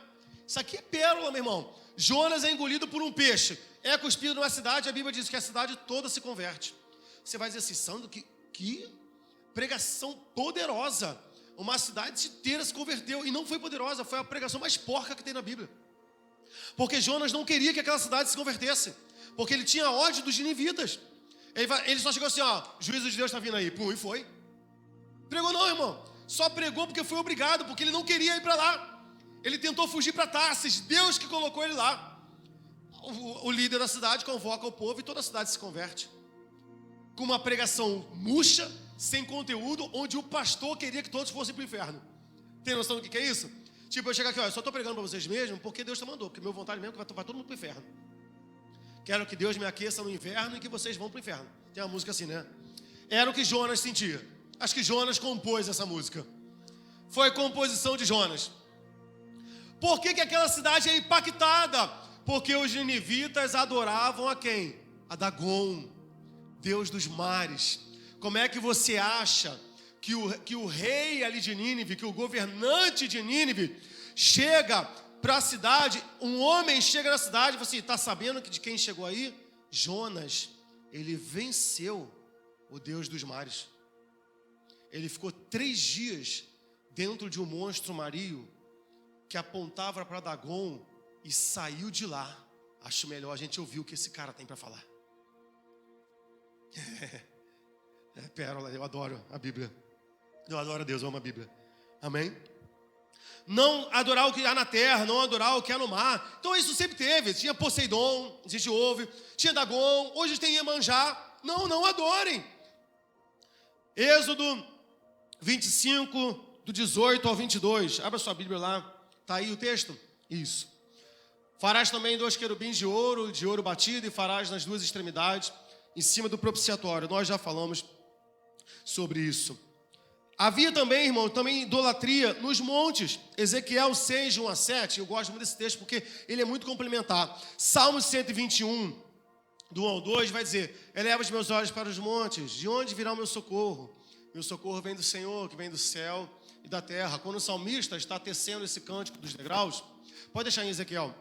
Isso aqui é pérola, meu irmão. Jonas é engolido por um peixe, é cuspido numa cidade, a Bíblia diz que a cidade toda se converte. Você vai dizer assim: Sandro, que pregação poderosa. Uma cidade inteira se converteu, e não foi poderosa, foi a pregação mais porca que tem na Bíblia. Porque Jonas não queria que aquela cidade se convertesse, porque ele tinha ódio dos ninivitas. Ele só chegou assim: ó, juízo de Deus está vindo aí, pum, e foi. Pregou não, irmão, só pregou porque foi obrigado, porque ele não queria ir para lá. Ele tentou fugir para Tarsis, Deus que colocou ele lá. O líder da cidade convoca o povo e toda a cidade se converte. Com uma pregação murcha, sem conteúdo, onde o pastor queria que todos fossem para o inferno. Tem noção do que é isso? Tipo, eu chego aqui: ó, eu só estou pregando para vocês mesmo porque Deus te mandou, porque meu vontade mesmo é que vai todo mundo para o inferno. Quero que Deus me aqueça no inverno e que vocês vão para o inferno. Tem uma música assim, né? Era o que Jonas sentia. Acho que Jonas compôs essa música. Foi composição de Jonas. Por que aquela cidade é impactada? Porque os ninivitas adoravam a quem? A Dagon, Deus dos mares. Como é que você acha que o rei ali de Nínive, que o governante de Nínive, chega para a cidade, um homem chega na cidade e fala assim: está sabendo de quem chegou aí? Jonas, ele venceu o Deus dos mares. Ele ficou 3 dias dentro de um monstro marinho que apontava para Dagon e saiu de lá. Acho melhor a gente ouvir o que esse cara tem para falar. É pérola, eu adoro a Bíblia. Eu adoro a Deus, eu amo a Bíblia. Amém? Não adorar o que há na terra, não adorar o que há no mar. Então isso sempre teve. Tinha Poseidon, a gente ouve. Tinha Dagon, hoje tem Iemanjá. Não adorem. Êxodo 25, do 18 ao 22. Abra sua Bíblia lá. Está aí o texto? Isso. Farás também 2 querubins de ouro batido, e farás nas 2 extremidades, em cima do propiciatório. Nós já falamos sobre isso. Havia também, irmão, idolatria nos montes. Ezequiel 6, 1 a 7. Eu gosto muito desse texto porque ele é muito complementar. Salmo 121, do 1 ao 2, vai dizer: eleva os meus olhos para os montes, de onde virá o meu socorro? Meu socorro vem do Senhor, que vem do céu e da terra. Quando o salmista está tecendo esse cântico dos degraus, pode deixar em Ezequiel,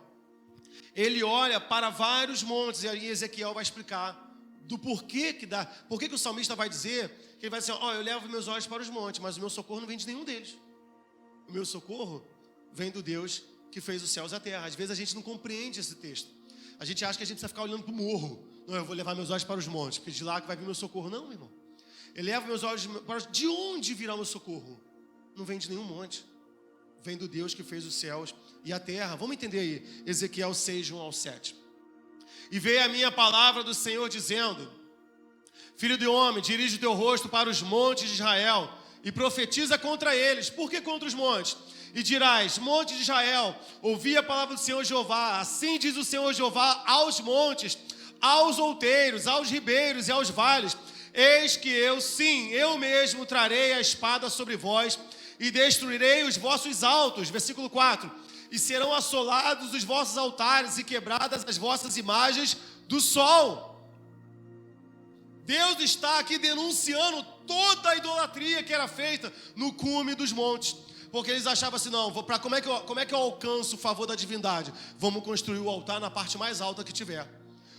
ele olha para vários montes, e aí Ezequiel vai explicar do porquê que dá. Por que o salmista vai dizer que ele vai dizer: ó, eu levo meus olhos para os montes, mas o meu socorro não vem de nenhum deles. O meu socorro vem do Deus que fez os céus e a terra. Às vezes a gente não compreende esse texto. A gente acha que a gente precisa ficar olhando para o morro. Não, eu vou levar meus olhos para os montes, porque de lá que vai vir meu socorro. Não, meu irmão. Eleva meus olhos para de onde virá o meu socorro? Não vem de nenhum monte. Vem do Deus que fez os céus e a terra. Vamos entender aí, Ezequiel 6, 1 ao 7. E veio a minha palavra do Senhor dizendo: Filho de homem, dirige o teu rosto para os montes de Israel e profetiza contra eles. Por que contra os montes? E dirás: monte de Israel, ouvi a palavra do Senhor Jeová. Assim diz o Senhor Jeová aos montes, aos outeiros, aos ribeiros e aos vales: eis que eu, sim, eu mesmo trarei a espada sobre vós e destruirei os vossos altos. Versículo 4. E serão assolados os vossos altares e quebradas as vossas imagens do sol. Deus está aqui denunciando toda a idolatria que era feita no cume dos montes. Porque eles achavam assim, não, como é que eu alcanço o favor da divindade? Vamos construir o altar na parte mais alta que tiver.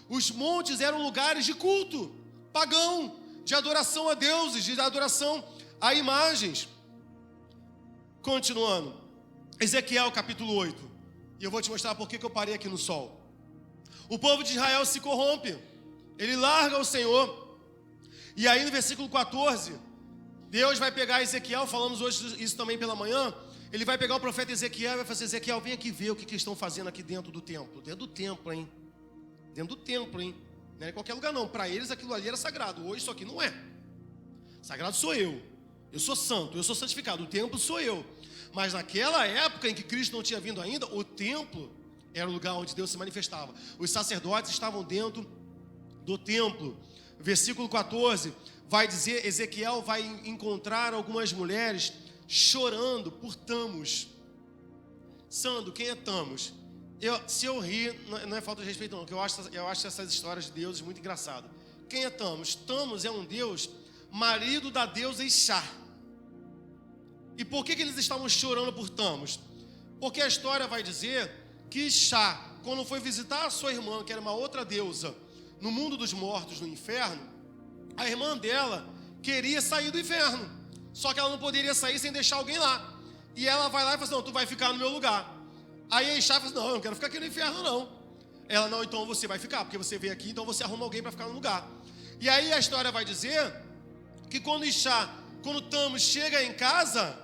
Os montes eram lugares de culto pagão, de adoração a deuses, de adoração a imagens. Continuando, Ezequiel capítulo 8. E eu vou te mostrar por que eu parei aqui no sol. O povo de Israel se corrompe. Ele larga o Senhor. E aí no versículo 14, Deus vai pegar Ezequiel, falamos hoje isso também pela manhã. Ele vai pegar o profeta Ezequiel e vai fazer: Ezequiel, vem aqui ver o que eles estão fazendo aqui dentro do templo. Dentro do templo, hein? Dentro do templo, hein? Não é em qualquer lugar não. Para eles aquilo ali era sagrado. Hoje isso aqui não é. Sagrado sou eu. Eu sou santo, eu sou santificado. O templo sou eu. Mas naquela época em que Cristo não tinha vindo ainda, o templo era o lugar onde Deus se manifestava. Os sacerdotes estavam dentro do templo. Versículo 14 vai dizer: Ezequiel vai encontrar algumas mulheres chorando por Tamos. Sandro, quem é Tamos? Se eu rir, não é falta de respeito não, porque eu acho essas histórias de deuses muito engraçadas. Quem é Tamos? Tamos é um deus, marido da deusa Ixá. E por que eles estavam chorando por Tamos? Porque a história vai dizer que Ixá, quando foi visitar a sua irmã, que era uma outra deusa, no mundo dos mortos, no inferno, a irmã dela queria sair do inferno. Só que ela não poderia sair sem deixar alguém lá. E ela vai lá e fala assim: não, tu vai ficar no meu lugar. Aí a Ixá fala assim: não, eu não quero ficar aqui no inferno não. Ela: não, então você vai ficar, porque você veio aqui, então você arruma alguém para ficar no lugar. E aí a história vai dizer que quando Tamos chega em casa,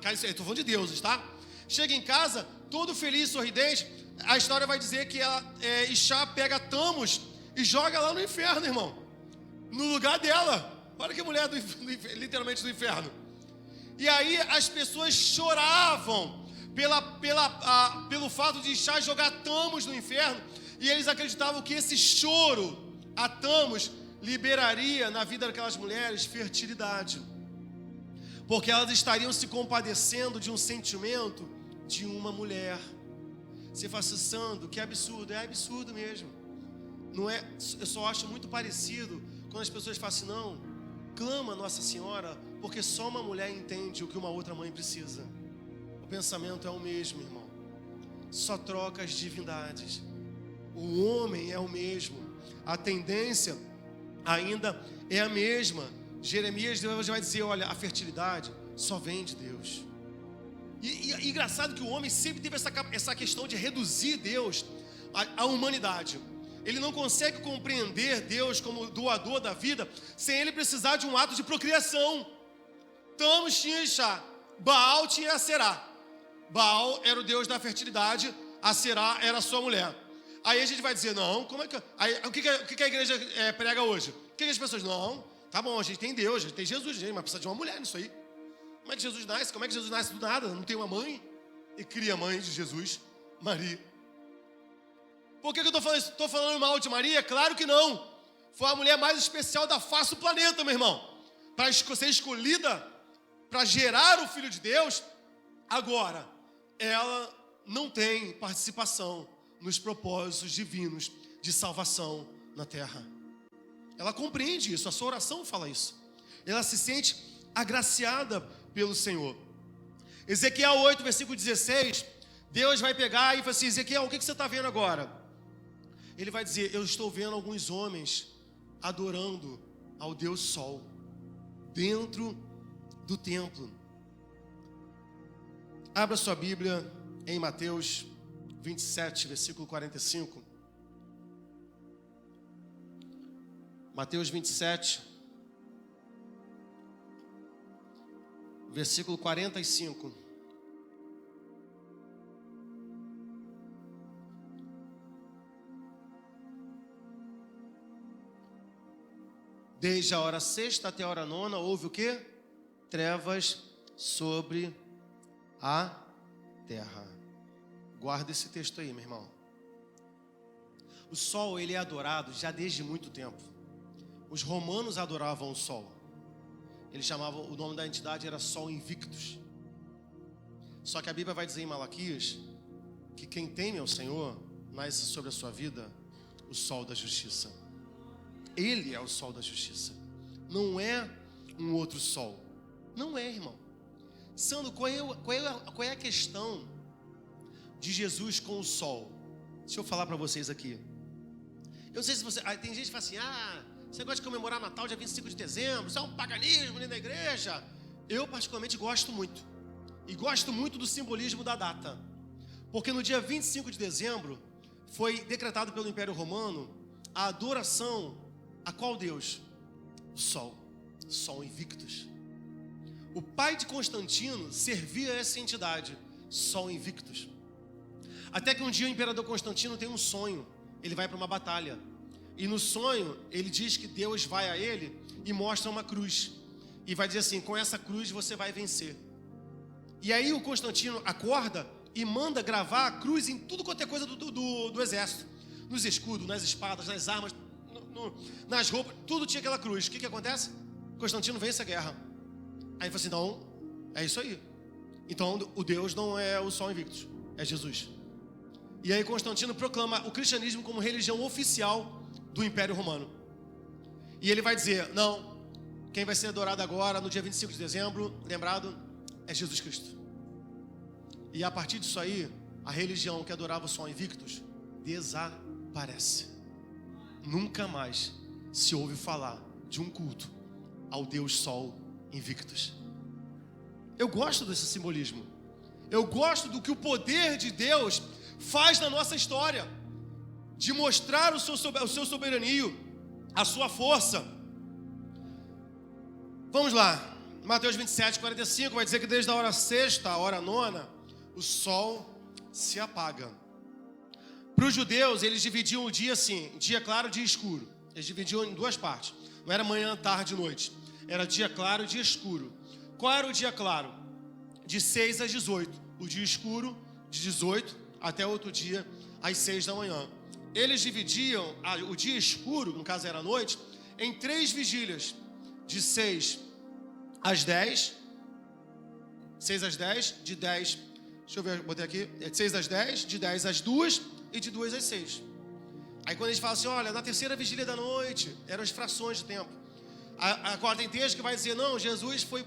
cara, isso aí, estou falando de deuses, tá? Chega em casa, todo feliz, sorridente, a história vai dizer que Ixá pega Tamos e joga lá no inferno, irmão. No lugar dela. Olha que mulher literalmente do inferno. E aí as pessoas choravam pelo fato de Ixá jogar Tamos no inferno. E eles acreditavam que esse choro a Tamos liberaria na vida daquelas mulheres fertilidade. Porque elas estariam se compadecendo de um sentimento de uma mulher. Você fala assim: Sandro, que absurdo. É absurdo mesmo. Não é, eu só acho muito parecido quando as pessoas falam assim: não, clama Nossa Senhora, porque só uma mulher entende o que uma outra mãe precisa. O pensamento é o mesmo, irmão. Só troca as divindades. O homem é o mesmo. A tendência ainda é a mesma. Jeremias vai dizer: olha, a fertilidade só vem de Deus. E engraçado que o homem sempre teve essa questão de reduzir Deus à humanidade. Ele não consegue compreender Deus como doador da vida sem ele precisar de um ato de procriação. Tamos tinha Ixá, Baal tinha Aserá. Baal era o deus da fertilidade, Aserá era a sua mulher. Aí a gente vai dizer: não, como é que... Aí, o que a igreja prega hoje? O que as pessoas... Não, tá bom, a gente tem Deus, a gente tem Jesus, mas precisa de uma mulher nisso aí. Como é que Jesus nasce? Como é que Jesus nasce do nada? Não tem uma mãe? E cria a mãe de Jesus, Maria. Por que eu estou falando mal de Maria? Claro que não. Foi a mulher mais especial da face do planeta, meu irmão. Para ser escolhida para gerar o Filho de Deus. Agora, ela não tem participação nos propósitos divinos de salvação na terra. Ela compreende isso, a sua oração fala isso. Ela se sente agraciada pelo Senhor. Ezequiel 8, versículo 16, Deus vai pegar e fala assim: Ezequiel, o que você está vendo agora? Ele vai dizer: eu estou vendo alguns homens adorando ao Deus Sol dentro do templo. Abra sua Bíblia em Mateus 27, versículo 45. Mateus 27, versículo 45. Desde a hora sexta até a hora nona, houve o quê? Trevas sobre a terra. Guarda esse texto aí, meu irmão. O sol, ele é adorado já desde muito tempo. Os romanos adoravam o sol. Eles chamavam, o nome da entidade era Sol Invictus. Só que a Bíblia vai dizer em Malaquias que quem teme ao Senhor nasce sobre a sua vida o sol da justiça. Ele é o sol da justiça. Não é um outro sol. Não é, irmão. Sandro, qual é a questão de Jesus com o sol? Deixa eu falar para vocês aqui. Eu não sei se você... tem gente que fala assim, você gosta de comemorar Natal dia 25 de dezembro, isso é um paganismo dentro da igreja. Eu particularmente gosto muito. E gosto muito do simbolismo da data. Porque no dia 25 de dezembro foi decretado pelo Império Romano a adoração a qual Deus? O Sol. Sol Invictus. O pai de Constantino servia essa entidade, Sol Invictus. Até que um dia o imperador Constantino tem um sonho. Ele vai para uma batalha. E no sonho, ele diz que Deus vai a ele e mostra uma cruz. E vai dizer assim, com essa cruz você vai vencer. E aí o Constantino acorda e manda gravar a cruz em tudo quanto é coisa do exército. Nos escudos, nas espadas, nas armas, nas roupas, tudo tinha aquela cruz. O que acontece? Constantino vence a guerra. Aí ele fala assim, não, é isso aí. Então o Deus não é o Sol Invictus, é Jesus. E aí Constantino proclama o cristianismo como religião oficial do Império Romano. E ele vai dizer, não, quem vai ser adorado agora, no dia 25 de dezembro, lembrado, é Jesus Cristo. E a partir disso aí, a religião que adorava o Sol Invictus desaparece. Nunca mais se ouve falar de um culto ao Deus Sol Invictus. Eu gosto desse simbolismo. Eu gosto do que o poder de Deus faz na nossa história, de mostrar o seu soberania, a sua força. Vamos lá, Mateus 27, 45 vai dizer que desde a hora sexta, a hora nona, o sol se apaga. Para os judeus, eles dividiam o dia assim, dia claro, dia escuro. Eles dividiam em duas partes. Não era manhã, tarde e noite. Era dia claro e dia escuro. Qual era o dia claro? De 6 às 18. O dia escuro, de 18 até outro dia, às 6 da manhã. Eles dividiam o dia escuro, no caso era a noite, em 3 vigílias. De 6 às 10. 6 às 10, de 10... Deixa eu ver, botei aqui. De 6 às 10, de 10 às 2 e de 2 às 6. Aí quando a gente fala assim, olha, na terceira vigília da noite, eram as frações de tempo. Agora tem texto que vai dizer, não, Jesus foi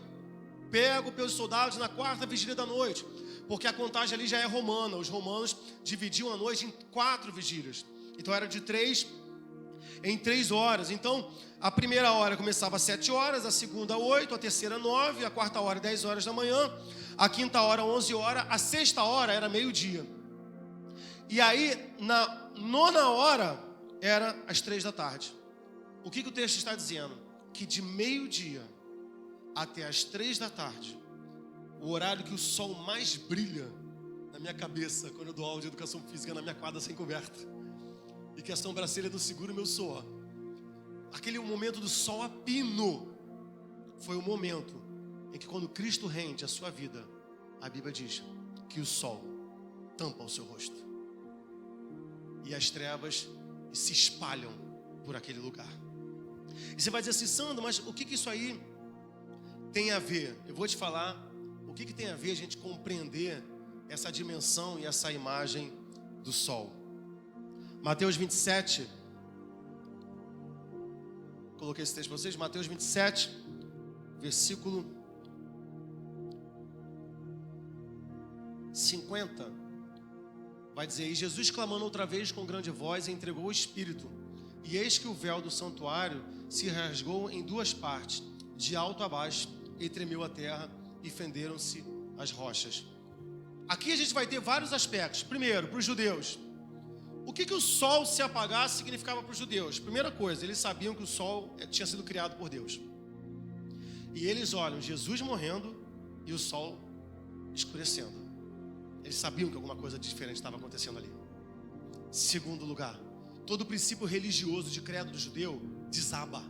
pego pelos soldados na quarta vigília da noite, porque a contagem ali já é romana. Os romanos dividiam a noite em 4 vigílias. Então era de 3 em 3 horas. Então a primeira hora começava às 7 horas, a segunda 8, a terceira 9, a quarta hora 10 horas da manhã, a quinta hora 11 horas, a sexta hora era meio-dia. E aí na nona hora era às 3 da tarde. O que o texto está dizendo? Que de meio-dia até às 3 da tarde, o horário que o sol mais brilha na minha cabeça, quando eu dou aula de educação física na minha quadra sem coberta, e que a sobrancelha não segura o meu suor, aquele momento do sol a pino, foi o momento em que quando Cristo rende a sua vida, a Bíblia diz que o sol tampa o seu rosto e as trevas se espalham por aquele lugar. E você vai dizer assim, Sandro, mas o que isso aí tem a ver? Eu vou te falar o que tem a ver a gente compreender essa dimensão e essa imagem do sol. Mateus 27, coloquei esse texto para vocês, Mateus 27, versículo 50, vai dizer, e Jesus clamando outra vez com grande voz, entregou o Espírito, e eis que o véu do santuário se rasgou em 2 partes, de alto a baixo, e tremeu a terra, e fenderam-se as rochas. Aqui a gente vai ter vários aspectos. Primeiro, para os judeus, o que o sol se apagar significava para os judeus? Primeira coisa, eles sabiam que o sol tinha sido criado por Deus. E eles olham Jesus morrendo e o sol escurecendo. Eles sabiam que alguma coisa diferente estava acontecendo ali. Segundo lugar, todo princípio religioso de credo do judeu desaba.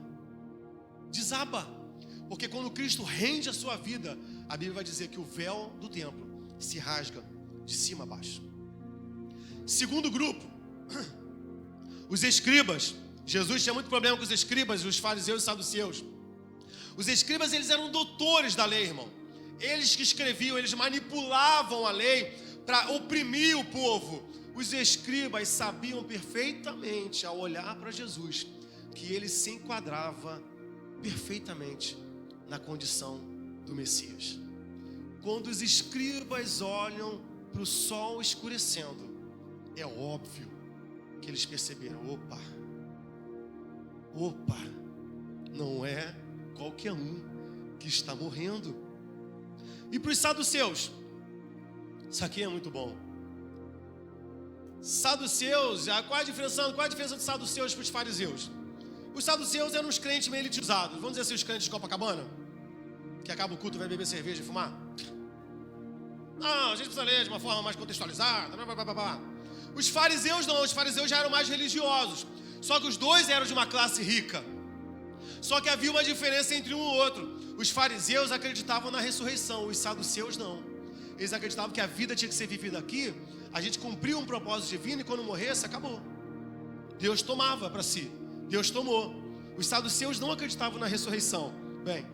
Desaba. Porque quando Cristo rende a sua vida, a Bíblia vai dizer que o véu do templo se rasga de cima a baixo. Segundo grupo, os escribas. Jesus tinha muito problema com os escribas, os fariseus e os saduceus. Os escribas, eles eram doutores da lei, irmão. Eles que escreviam, eles manipulavam a lei para oprimir o povo. Os escribas sabiam perfeitamente, ao olhar para Jesus, que ele se enquadrava perfeitamente na condição do Messias. Quando os escribas olham para o sol escurecendo, é óbvio que eles perceberam: opa, não é qualquer um que está morrendo. E para os saduceus, isso aqui é muito bom. Saduceus, qual a diferença dos saduceus para os fariseus? Os saduceus eram uns crentes meio elitizados. Vamos dizer assim, os crentes de Copacabana, que acaba o culto, vai beber cerveja e fumar. Não, a gente precisa ler de uma forma mais contextualizada. Os fariseus não, os fariseus já eram mais religiosos. Só que os dois eram de uma classe rica. Só que havia uma diferença entre um e o outro. Os fariseus acreditavam na ressurreição, os saduceus não. Eles acreditavam que a vida tinha que ser vivida aqui, a gente cumpria um propósito divino e quando morresse, acabou. Deus tomava para si, Deus tomou. Os saduceus não acreditavam na ressurreição. Bem,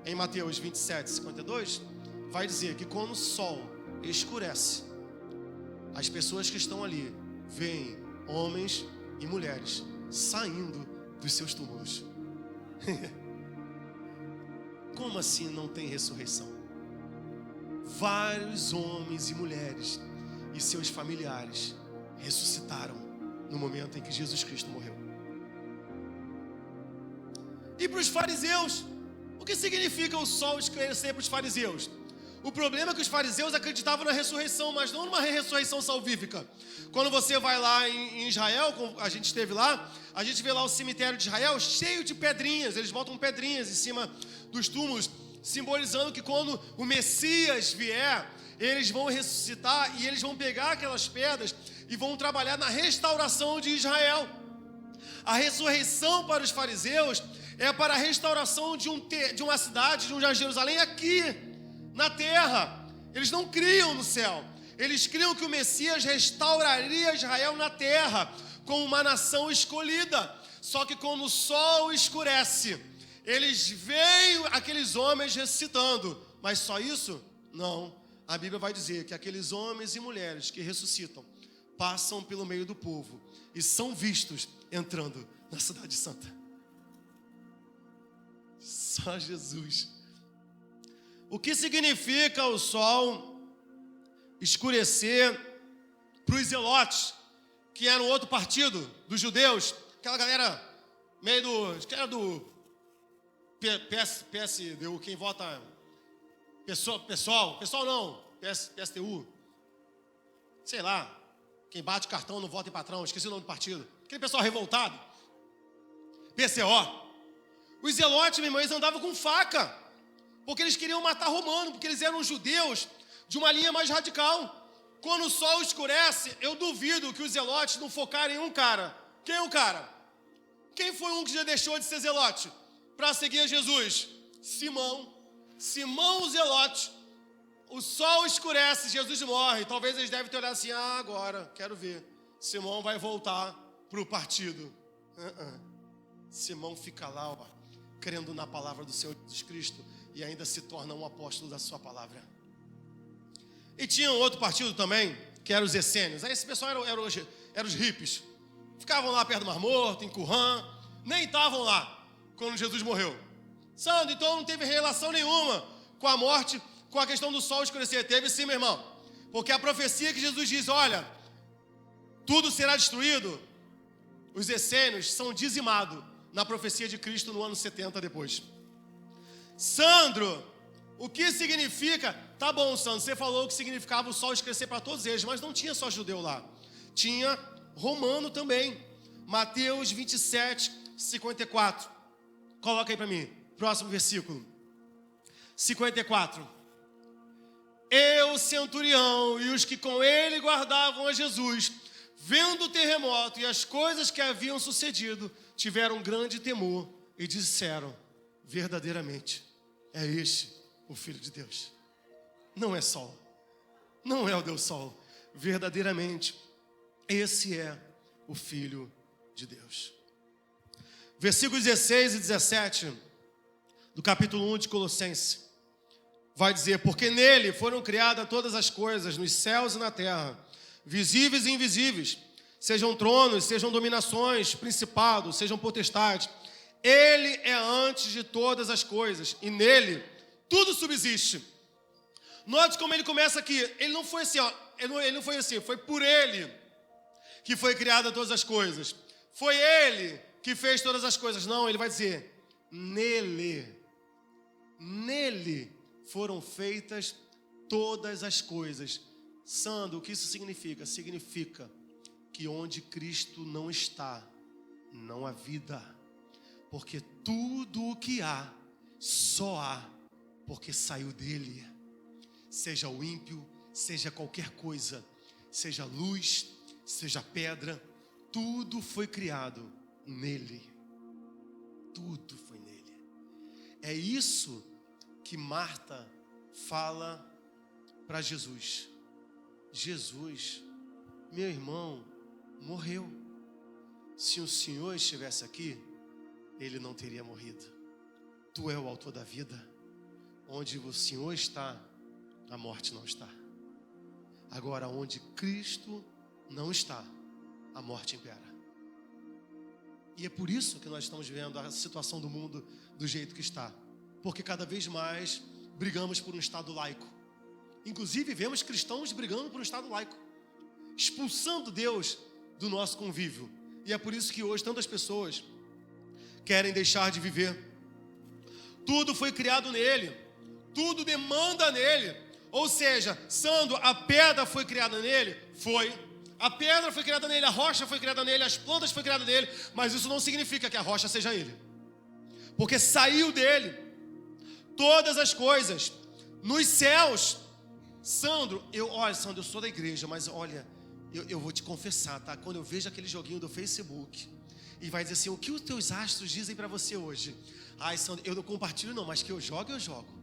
em Mateus 27, 52, vai dizer que quando o sol escurece, as pessoas que estão ali veem homens e mulheres saindo dos seus túmulos. Como assim não tem ressurreição? Vários homens e mulheres e seus familiares ressuscitaram no momento em que Jesus Cristo morreu. E para os fariseus, o que significa o sol escurecer para os fariseus? O problema é que os fariseus acreditavam na ressurreição, mas não numa ressurreição salvífica. Quando você vai lá em Israel, a gente esteve lá, a gente vê lá o cemitério de Israel cheio de pedrinhas. Eles botam pedrinhas em cima dos túmulos, simbolizando que quando o Messias vier, eles vão ressuscitar e eles vão pegar aquelas pedras e vão trabalhar na restauração de Israel. A ressurreição para os fariseus é para a restauração de uma cidade, de uma Jerusalém aqui na terra. Eles não criam no céu. Eles criam que o Messias restauraria Israel na terra como uma nação escolhida. Só que quando o sol escurece, eles veem aqueles homens ressuscitando. Mas só isso? Não. A Bíblia vai dizer que aqueles homens e mulheres que ressuscitam passam pelo meio do povo e são vistos entrando na cidade santa. Só Jesus. O que significa o sol escurecer para os zelotes, que eram outro partido dos judeus, aquela galera meio do, acho que era do PSDU, quem vota pessoal não, PSTU, sei lá, quem bate cartão não vota em patrão, esqueci o nome do partido, aquele pessoal revoltado, PCO. Os zelotes, meu irmão, eles andavam com faca, porque eles queriam matar romano, porque eles eram judeus de uma linha mais radical. Quando o sol escurece, eu duvido que os zelotes não focarem em um cara. Quem é o cara? Quem foi um que já deixou de ser zelote para seguir Jesus? Simão o zelote. O sol escurece, Jesus morre. Talvez eles devem ter olhado assim: agora, quero ver. Simão vai voltar para o partido. Simão fica lá, ó, crendo na palavra do Senhor Jesus Cristo e ainda se torna um apóstolo da sua palavra. E tinha um outro partido também, que eram os essênios. Aí esse pessoal eram os hippies. Ficavam lá perto do Mar Morto, em Qumran, nem estavam lá quando Jesus morreu. Sandro, então não teve relação nenhuma com a morte, com a questão do sol escurecer. Teve sim, meu irmão. Porque a profecia que Jesus diz, olha, tudo será destruído, os essênios são dizimados na profecia de Cristo no ano 70 depois. Sandro, o que significa? Tá bom, Sandro, você falou que significava o sol escurecer para todos eles, mas não tinha só judeu lá. Tinha romano também. Mateus 27, 54. Coloca aí para mim, próximo versículo. 54. E o centurião e os que com ele guardavam a Jesus, vendo o terremoto e as coisas que haviam sucedido, tiveram grande temor e disseram: verdadeiramente, é este o Filho de Deus. Não é Sol, não é o Deus Sol. Verdadeiramente, esse é o Filho de Deus. Versículos 16 e 17 do capítulo 1 de Colossenses vai dizer: porque nele foram criadas todas as coisas, nos céus e na terra, visíveis e invisíveis, sejam tronos, sejam dominações, principados, sejam potestades. Ele é antes de todas as coisas, e nele tudo subsiste. Note como ele começa aqui. Ele não foi assim, ó. Ele não foi assim. Foi por ele que foi criada todas as coisas. Foi ele que fez todas as coisas. Não, ele vai dizer: nele foram feitas todas as coisas. Sandro, o que isso significa? Significa que onde Cristo não está, não há vida. Porque tudo o que há, só há porque saiu dele. Seja o ímpio, seja qualquer coisa, seja luz, seja pedra, tudo foi criado nele. Tudo foi nele. É isso que Marta fala para Jesus. Jesus, meu irmão, morreu. Se o Senhor estivesse aqui, ele não teria morrido. Tu é o autor da vida. Onde o Senhor está, a morte não está. Agora, onde Cristo não está, a morte impera. E é por isso que nós estamos vendo a situação do mundo do jeito que está. Porque cada vez mais brigamos por um Estado laico. Inclusive, vemos cristãos brigando por um Estado laico, expulsando Deus do nosso convívio. E é por isso que hoje tantas pessoas querem deixar de viver. Tudo foi criado nele, tudo demanda nele. Ou seja, Sandro, a pedra foi criada nele? Foi. A pedra foi criada nele, a rocha foi criada nele, as plantas foi criada nele, mas isso não significa que a rocha seja ele. Porque saiu dele todas as coisas. Nos céus, Sandro, eu sou da igreja, mas olha, eu vou te confessar, tá? Quando eu vejo aquele joguinho do Facebook e vai dizer assim: o que os teus astros dizem para você hoje? Ai, Sandro, eu não compartilho não, mas que eu jogo, eu jogo.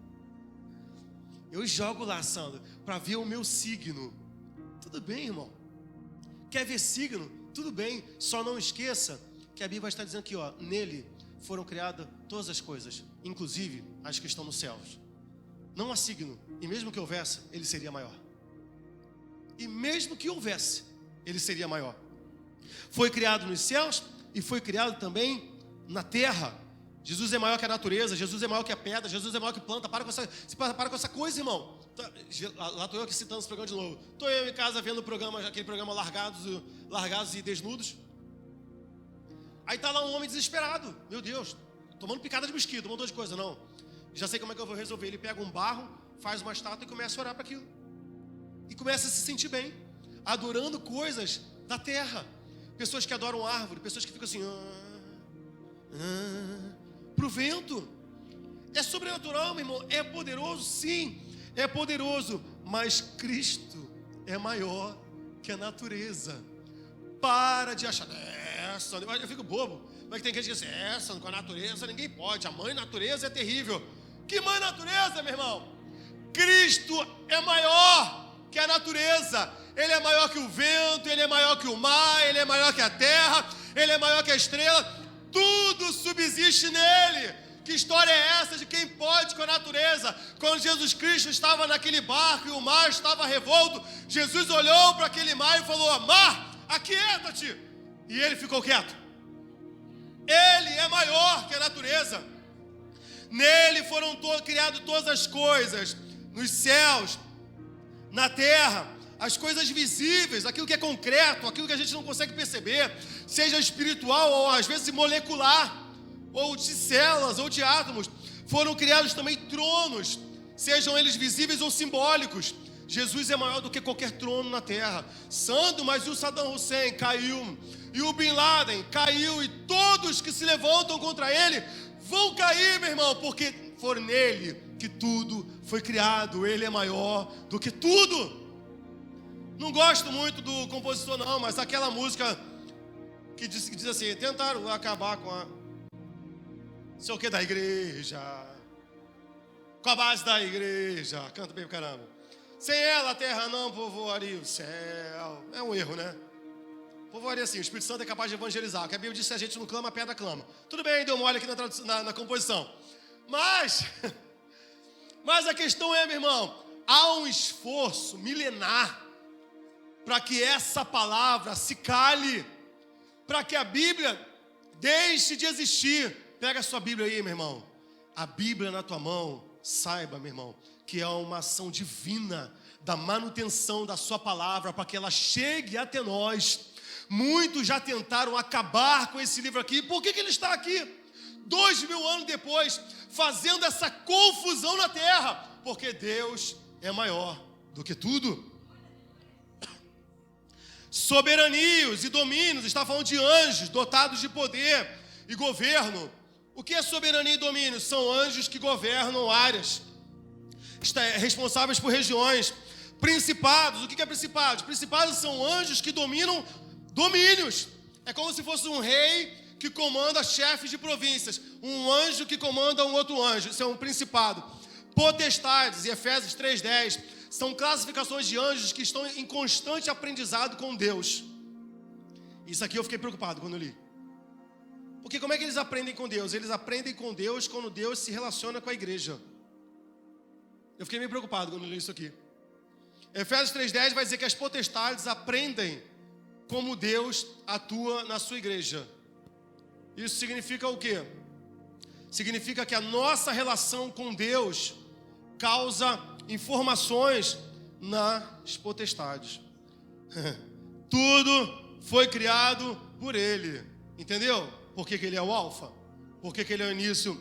Eu jogo lá, Sandro, para ver o meu signo. Tudo bem, irmão. Quer ver signo? Tudo bem. Só não esqueça que a Bíblia está dizendo aqui, ó, nele foram criadas todas as coisas, inclusive as que estão nos céus. Não há signo. E mesmo que houvesse, ele seria maior. E mesmo que houvesse, ele seria maior. Foi criado nos céus e foi criado também na terra. Jesus é maior que a natureza, Jesus é maior que a pedra, Jesus é maior que planta. Para com essa coisa, irmão. Lá estou eu aqui citando esse programa de novo. Estou eu em casa vendo aquele programa Largados e Desnudos. Aí está lá um homem desesperado. Meu Deus, tomando picada de mosquito, um montão de coisa. Não, já sei como é que eu vou resolver. Ele pega um barro, faz uma estátua e começa a orar para aquilo. E começa a se sentir bem, adorando coisas da terra. Pessoas que adoram árvore, pessoas que ficam assim... para o vento. É sobrenatural, meu irmão. É poderoso, sim, é poderoso. Mas Cristo é maior que a natureza. Para de achar, eu fico bobo. Mas tem gente que diz, com a natureza ninguém pode. A mãe natureza é terrível. Que mãe natureza, meu irmão? Cristo é maior que a natureza. Ele é maior que o vento, ele é maior que o mar, ele é maior que a terra, ele é maior que a estrela. Tudo subsiste nele. Que história é essa de quem pode com a natureza? Quando Jesus Cristo estava naquele barco e o mar estava revolto, Jesus olhou para aquele mar e falou: mar, aquieta-te. E ele ficou quieto. Ele é maior que a natureza. Nele foram criadas todas as coisas, nos céus, na terra, as coisas visíveis, aquilo que é concreto, aquilo que a gente não consegue perceber, seja espiritual ou às vezes molecular, ou de células, ou de átomos. Foram criados também tronos, sejam eles visíveis ou simbólicos. Jesus é maior do que qualquer trono na terra. Santo, mas o Saddam Hussein caiu, e o Bin Laden caiu, e todos que se levantam contra ele vão cair, meu irmão, porque foi nele que tudo foi criado, Ele é maior do que tudo. Não gosto muito do compositor não, mas aquela música que diz assim, tentaram acabar com a sei o que da igreja, com a base da igreja, canta bem pra caramba. Sem ela a terra não povoaria o céu. É um erro, né? Povoaria assim, o Espírito Santo é capaz de evangelizar, porque a Bíblia diz que se a gente não clama, a pedra clama. Tudo bem, deu mole aqui na composição. Mas a questão é, meu irmão, há um esforço milenar para que essa palavra se cale, para que a Bíblia deixe de existir. Pega a sua Bíblia aí, meu irmão. A Bíblia na tua mão, saiba, meu irmão, que é uma ação divina da manutenção da sua palavra para que ela chegue até nós. Muitos já tentaram acabar com esse livro aqui. Por que ele está aqui? 2000 anos depois, fazendo essa confusão na terra. Porque Deus é maior do que tudo. Soberanias e domínios, está falando de anjos dotados de poder e governo. O que é soberania e domínio? São anjos que governam áreas, responsáveis por regiões. Principados, o que é principados? Principados são anjos que dominam domínios. É como se fosse um rei que comanda chefes de províncias, um anjo que comanda um outro anjo. Isso é um principado. Potestades, em Efésios 3:10, são classificações de anjos que estão em constante aprendizado com Deus. Isso aqui eu fiquei preocupado quando eu li. Porque como é que eles aprendem com Deus? Eles aprendem com Deus quando Deus se relaciona com a igreja. Eu fiquei meio preocupado quando eu li isso aqui. Efésios 3:10 vai dizer que as potestades aprendem como Deus atua na sua igreja. Isso significa o quê? Significa que a nossa relação com Deus causa informações nas potestades. Tudo foi criado por Ele. Entendeu? Por que Ele é o alfa? Por que Ele é o início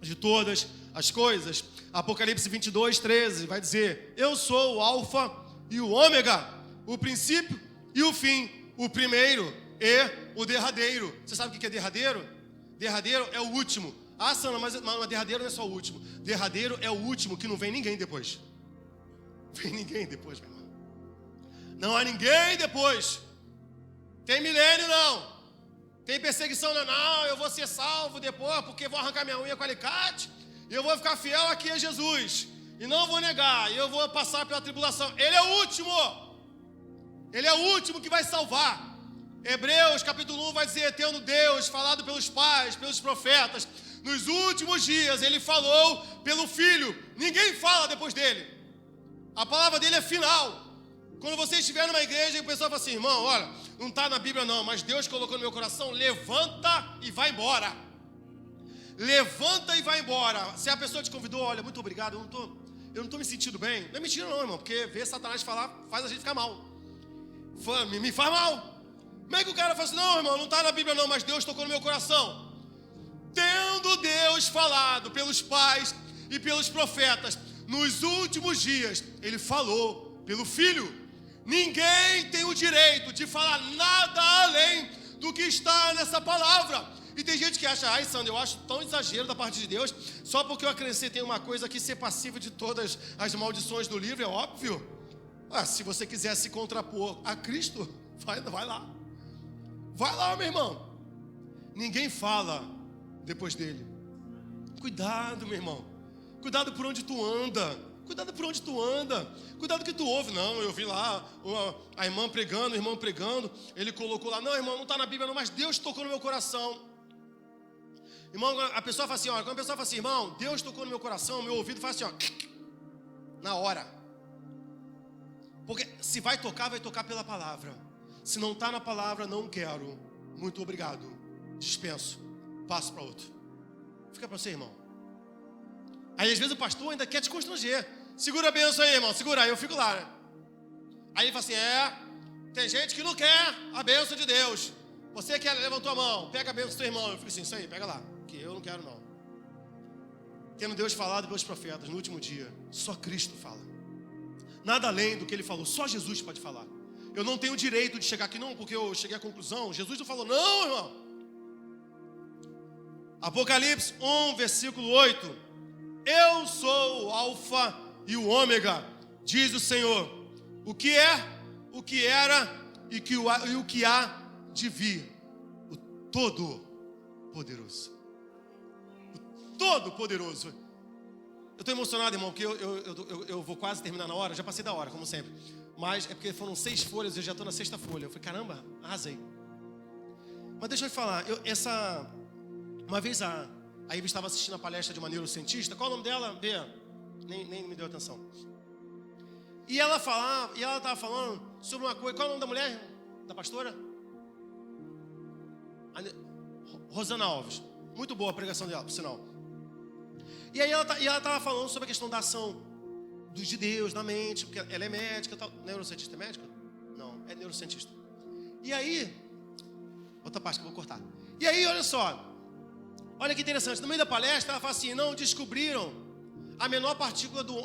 de todas as coisas? Apocalipse 22:13 vai dizer: eu sou o alfa e o ômega, o princípio e o fim, o primeiro e o derradeiro. Você sabe o que é derradeiro? Derradeiro é o último. Ah, Sandra, mas derradeiro não é só o último. Derradeiro é o último, que não vem ninguém depois. Vem ninguém depois, meu irmão. Não há ninguém depois. Tem milênio, não. Tem perseguição, não. Eu vou ser salvo depois, porque vou arrancar minha unha com alicate. E eu vou ficar fiel aqui a Jesus. E não vou negar. E eu vou passar pela tribulação. Ele é o último. Ele é o último que vai salvar. Hebreus capítulo 1 vai dizer: tendo Deus falado pelos pais, pelos profetas, nos últimos dias Ele falou pelo Filho. Ninguém fala depois dele. A palavra dele é final. Quando você estiver numa igreja e o pessoal fala assim: irmão, olha, não está na Bíblia não, mas Deus colocou no meu coração, levanta e vai embora. Levanta e vai embora. Se a pessoa te convidou, olha, muito obrigado, eu não estou me sentindo bem. Não é mentira não, irmão, porque ver Satanás falar faz a gente ficar mal. Me faz mal. Como é que o cara fala assim: não, irmão, não está na Bíblia não, mas Deus tocou no meu coração. Tendo Deus falado pelos pais e pelos profetas, nos últimos dias, Ele falou pelo Filho. Ninguém tem o direito de falar nada além do que está nessa palavra. E tem gente que acha: ai, Sandro, eu acho tão exagero da parte de Deus, só porque eu acrescentei uma coisa aqui, ser passivo de todas as maldições do livro, é óbvio. Se você quiser se contrapor a Cristo, vai lá. Vai lá, meu irmão. Ninguém fala depois dele. Cuidado, meu irmão. Cuidado por onde tu anda. Cuidado por onde tu anda. Cuidado que tu ouve. Não, eu vi lá a irmã pregando, o irmão pregando. Ele colocou lá: não, irmão, não está na Bíblia não, mas Deus tocou no meu coração. Irmão, a pessoa fala assim, olha, quando a pessoa fala assim: irmão, Deus tocou no meu coração, meu ouvido faz assim, ó, na hora. Porque se vai tocar pela palavra. Se não está na palavra, não quero. Muito obrigado. Dispenso. Passo para outro. Fica para você, irmão. Aí às vezes o pastor ainda quer te constranger. Segura a bênção aí, irmão. Segura aí, eu fico lá, né? Aí ele fala assim: tem gente que não quer a bênção de Deus. Você que levantou a mão, pega a bênção do seu irmão. Eu fico assim: isso aí, pega lá. Que eu não quero não. Tendo Deus falado pelos profetas no último dia, só Cristo fala. Nada além do que Ele falou, só Jesus pode falar. Eu não tenho direito de chegar aqui não, porque eu cheguei à conclusão. Jesus não falou, não, irmão. Apocalipse 1, versículo 8. Eu sou o Alfa e o Ômega, diz o Senhor, o que é, o que era e o que há de vir, o Todo-Poderoso. O Todo-Poderoso. Eu estou emocionado, irmão, porque eu vou quase terminar na hora, já passei da hora, como sempre. Mas é porque foram 6 folhas, eu já estou na 6ª folha. Eu falei, caramba, arrasei. Mas deixa eu te falar, uma vez a Ivy estava assistindo a palestra de uma neurocientista. Qual é o nome dela? Bea? Nem me deu atenção. E ela estava falando sobre uma coisa. Qual é o nome da mulher? Da pastora? Rosana Alves. Muito boa a pregação dela, por sinal. E aí ela estava falando sobre a questão da ação de Deus na mente, porque ela é médica, tal. Neurocientista é médica? Não, é neurocientista. E aí, outra parte que eu vou cortar. E aí, olha só. Olha que interessante, no meio da palestra ela fala assim, não descobriram a menor partícula do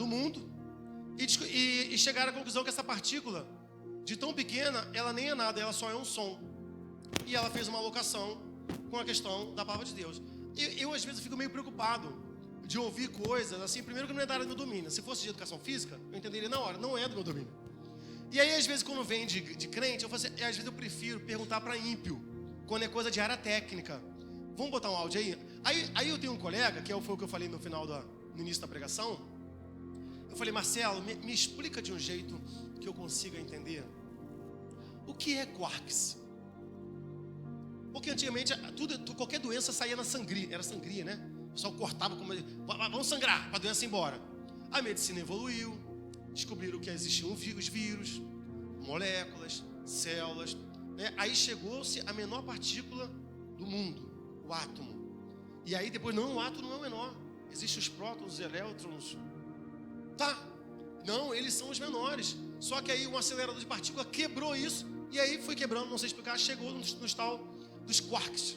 mundo e chegaram à conclusão que essa partícula, de tão pequena, ela nem é nada, ela só é um som. E ela fez uma alocação com a questão da palavra de Deus. Eu às vezes fico meio preocupado de ouvir coisas, assim, primeiro que não é da área do meu domínio. Se fosse de educação física, eu entenderia na hora, não é do meu domínio. E aí às vezes quando vem de crente, eu falo assim, às vezes eu prefiro perguntar para ímpio, quando é coisa de área técnica. Vamos botar um áudio aí? Aí eu tenho um colega, que foi o que eu falei no início da pregação. Eu falei, Marcelo, me explica de um jeito que eu consiga entender. O que é quarks? Porque antigamente, qualquer doença saía na sangria. Era sangria, né? O pessoal cortava, vamos sangrar, para a doença ir embora. A medicina evoluiu, descobriram que existiam os vírus, moléculas, células, né? Aí chegou-se a menor partícula do mundo, o átomo. E aí depois, não, o átomo não é o menor. Existem os prótons, os elétrons. Tá, não, eles são os menores. Só que aí um acelerador de partícula quebrou isso. E aí foi quebrando, não sei explicar, chegou no tal dos quarks.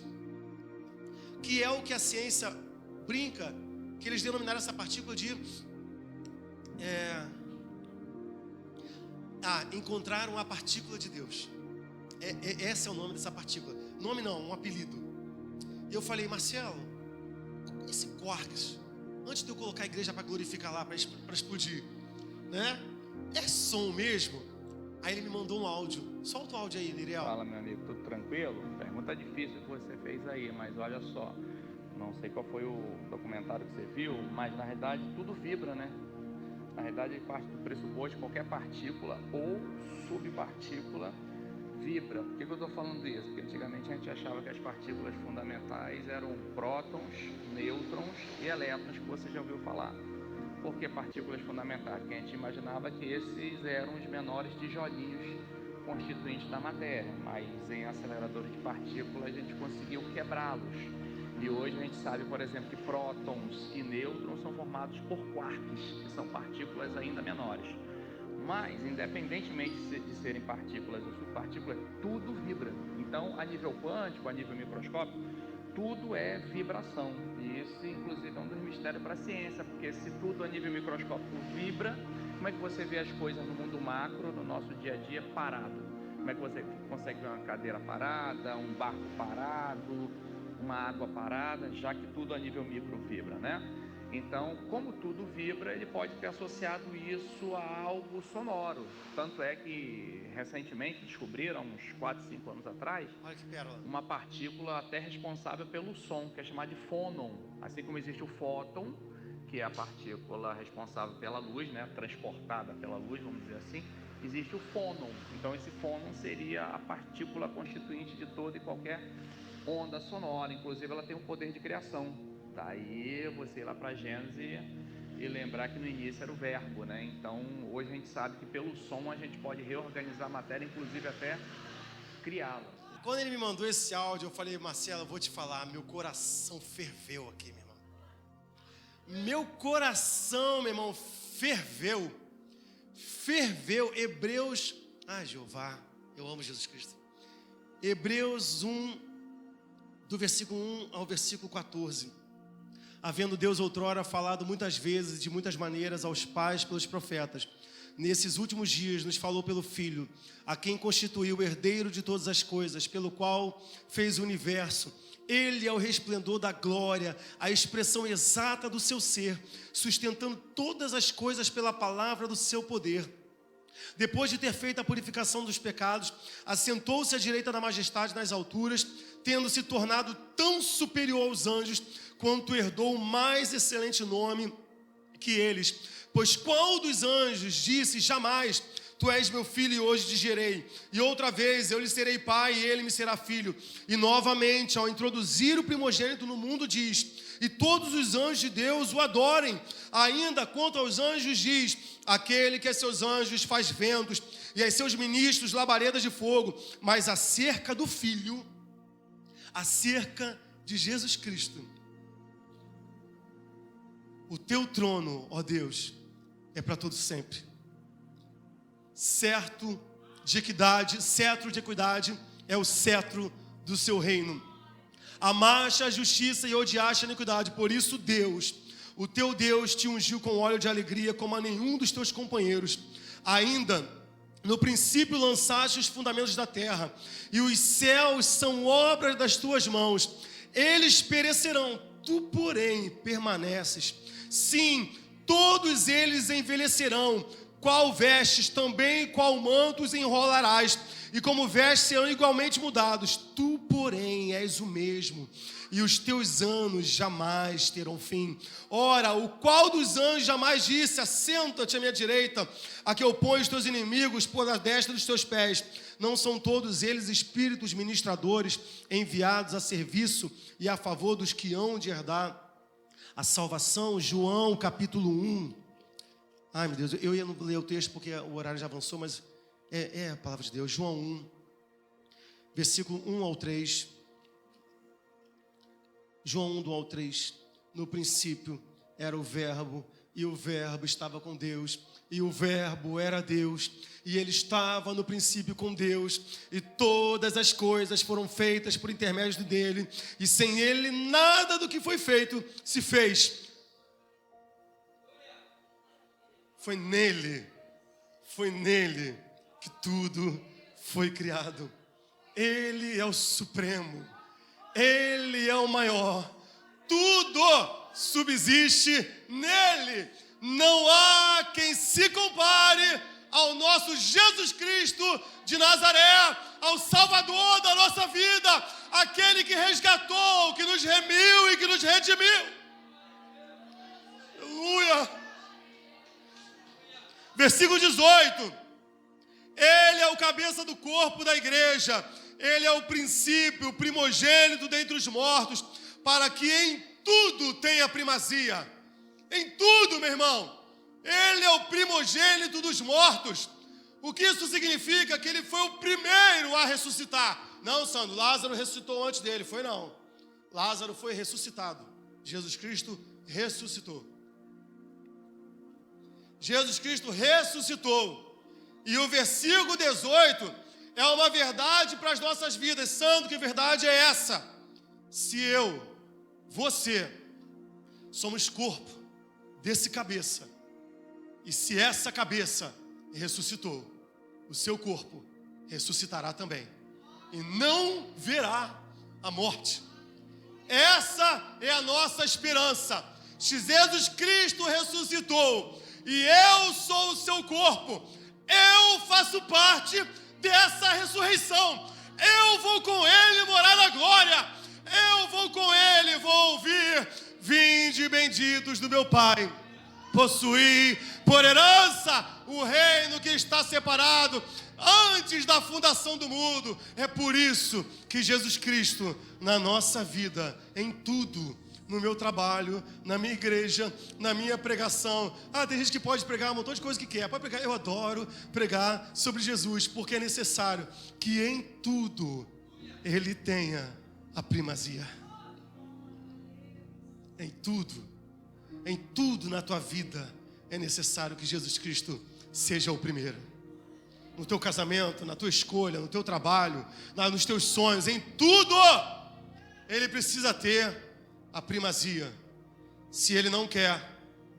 Que é o que a ciência brinca, que eles denominaram essa partícula de... encontraram a partícula de Deus. Esse é o nome dessa partícula. Nome não, um apelido. E eu falei, Marcelo, esse quarks, antes de eu colocar a igreja para glorificar lá, para explodir, né? É som mesmo? Aí ele me mandou um áudio. Solta o áudio aí, Liriel. Fala, meu amigo, tudo tranquilo? Pergunta difícil que você fez aí, mas olha só. Não sei qual foi o documentário que você viu, mas na realidade tudo vibra, né? Na realidade parte do pressuposto que qualquer partícula ou subpartícula vibra. Por que eu estou falando isso? Porque antigamente a gente achava que as partículas fundamentais eram prótons, nêutrons e elétrons, que você já ouviu falar. Por que partículas fundamentais? Porque a gente imaginava que esses eram os menores tijolinhos constituintes da matéria, mas em aceleradores de partículas a gente conseguiu quebrá-los. E hoje a gente sabe, por exemplo, que prótons e nêutrons são formados por quarks, que são partículas ainda menores. Mas, independentemente de serem partículas ou subpartículas, tudo vibra. Então, a nível quântico, a nível microscópico, tudo é vibração. E isso, inclusive, é um dos mistérios para a ciência, porque se tudo a nível microscópico vibra, como é que você vê as coisas no mundo macro, no nosso dia a dia, parado? Como é que você consegue ver uma cadeira parada, um barco parado, uma água parada, já que tudo a nível micro vibra, né? Então, como tudo vibra, ele pode ter associado isso a algo sonoro. Tanto é que, recentemente, descobriram, uns 4, 5 anos atrás, uma partícula até responsável pelo som, que é chamada de fônon. Assim como existe o fóton, que é a partícula responsável pela luz, né, transportada pela luz, vamos dizer assim, existe o fônon. Então, esse fônon seria a partícula constituinte de toda e qualquer onda sonora. Inclusive, ela tem um poder de criação. Daí você ir lá para Gênesis e lembrar que no início era o verbo, né? Então hoje a gente sabe que pelo som a gente pode reorganizar a matéria, inclusive até criá-la. Quando ele me mandou esse áudio, eu falei, Marcelo, eu vou te falar, meu coração ferveu aqui, meu irmão. Meu coração, meu irmão, ferveu. Hebreus, Jeová, eu amo Jesus Cristo. Hebreus 1, do versículo 1 ao versículo 14. Havendo Deus outrora falado muitas vezes e de muitas maneiras aos pais pelos profetas, nesses últimos dias nos falou pelo Filho, a quem constituiu o herdeiro de todas as coisas, pelo qual fez o universo. Ele é o resplendor da glória, a expressão exata do seu ser, sustentando todas as coisas pela palavra do seu poder. Depois de ter feito a purificação dos pecados, assentou-se à direita da majestade nas alturas, tendo se tornado tão superior aos anjos, quanto herdou o mais excelente nome que eles. Pois qual dos anjos disse jamais: tu és meu filho e hoje te gerei? E outra vez, eu lhe serei pai e ele me será filho. E novamente, ao introduzir o primogênito no mundo, diz: e todos os anjos de Deus o adorem. Ainda quanto aos anjos diz: aquele que a seus anjos faz ventos e a seus ministros labaredas de fogo. Mas acerca do Filho, acerca de Jesus Cristo, o teu trono, ó Deus, é para todo sempre. Cetro de equidade é o cetro do seu reino. Amaste a justiça e odiaste a iniquidade. Por isso Deus, o teu Deus, te ungiu com óleo de alegria como a nenhum dos teus companheiros. Ainda no princípio lançaste os fundamentos da terra, e os céus são obras das tuas mãos. Eles perecerão, tu porém permaneces. Sim, todos eles envelhecerão. Qual vestes, também qual manto os enrolarás, e como vestes serão igualmente mudados. Tu, porém, és o mesmo, e os teus anos jamais terão fim. Ora, o qual dos anjos jamais disse: assenta-te à minha direita, a que eu ponho os teus inimigos por a destra dos teus pés? Não são todos eles espíritos ministradores, enviados a serviço e a favor dos que hão de herdar a salvação? João capítulo 1. Ai, meu Deus, eu ia não ler o texto porque o horário já avançou, mas é a palavra de Deus. João 1, versículo 1 ao 3. João 1, do 1 ao 3. No princípio era o Verbo, e o Verbo estava com Deus, e o Verbo era Deus, e ele estava no princípio com Deus, e todas as coisas foram feitas por intermédio dele, e sem ele nada do que foi feito se fez. Foi nele que tudo foi criado. Ele é o supremo, ele é o maior, tudo subsiste nele. Não há quem se compare ao nosso Jesus Cristo de Nazaré, ao Salvador da nossa vida, aquele que resgatou, que nos remiu e que nos redimiu. Aleluia. Versículo 18, ele é o cabeça do corpo da igreja, ele é o princípio, o primogênito dentre os mortos, para que em tudo tenha primazia. Em tudo, meu irmão, ele é o primogênito dos mortos. O que isso significa? Que ele foi o primeiro a ressuscitar. Não, Sandro, Lázaro ressuscitou antes dele, foi não. Lázaro foi ressuscitado, Jesus Cristo ressuscitou. Jesus Cristo ressuscitou. E o versículo 18 é uma verdade para as nossas vidas. Sandro, que verdade é essa? Se eu, você, somos corpo desse cabeça, e se essa cabeça ressuscitou, o seu corpo ressuscitará também, e não verá a morte. Essa é a nossa esperança. Se Jesus Cristo ressuscitou, e eu sou o seu corpo, eu faço parte dessa ressurreição. Eu vou com ele morar na glória, eu vou com ele, vou ouvir: vinde benditos do meu Pai, possuí por herança o reino que está separado antes da fundação do mundo. É por isso que Jesus Cristo, na nossa vida, em tudo, no meu trabalho, na minha igreja, na minha pregação. Tem gente que pode pregar um montão de coisa que quer. Pode pregar. Eu adoro pregar sobre Jesus, porque é necessário que em tudo ele tenha a primazia. Em tudo na tua vida é necessário que Jesus Cristo seja o primeiro. No teu casamento, na tua escolha, no teu trabalho, nos teus sonhos, em tudo ele precisa ter a primazia. Se ele não quer,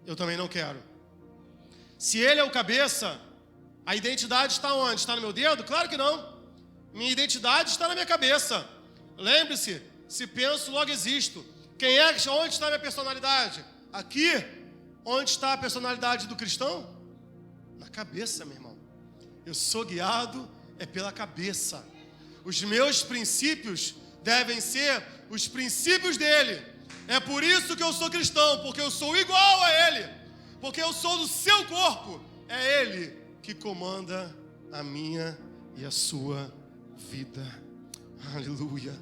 eu também não quero. Se ele é o cabeça, a identidade está onde? Está no meu dedo? Claro que não. Minha identidade está na minha cabeça. Lembre-se, Se penso, logo existo. Onde está a minha personalidade? Aqui. Onde está a personalidade do cristão? Na cabeça, meu irmão. Eu sou guiado pela cabeça. Os meus princípios devem ser os princípios dele. É por isso que eu sou cristão, porque eu sou igual a ele. Porque eu sou do seu corpo. É ele que comanda a minha e a sua vida. Aleluia.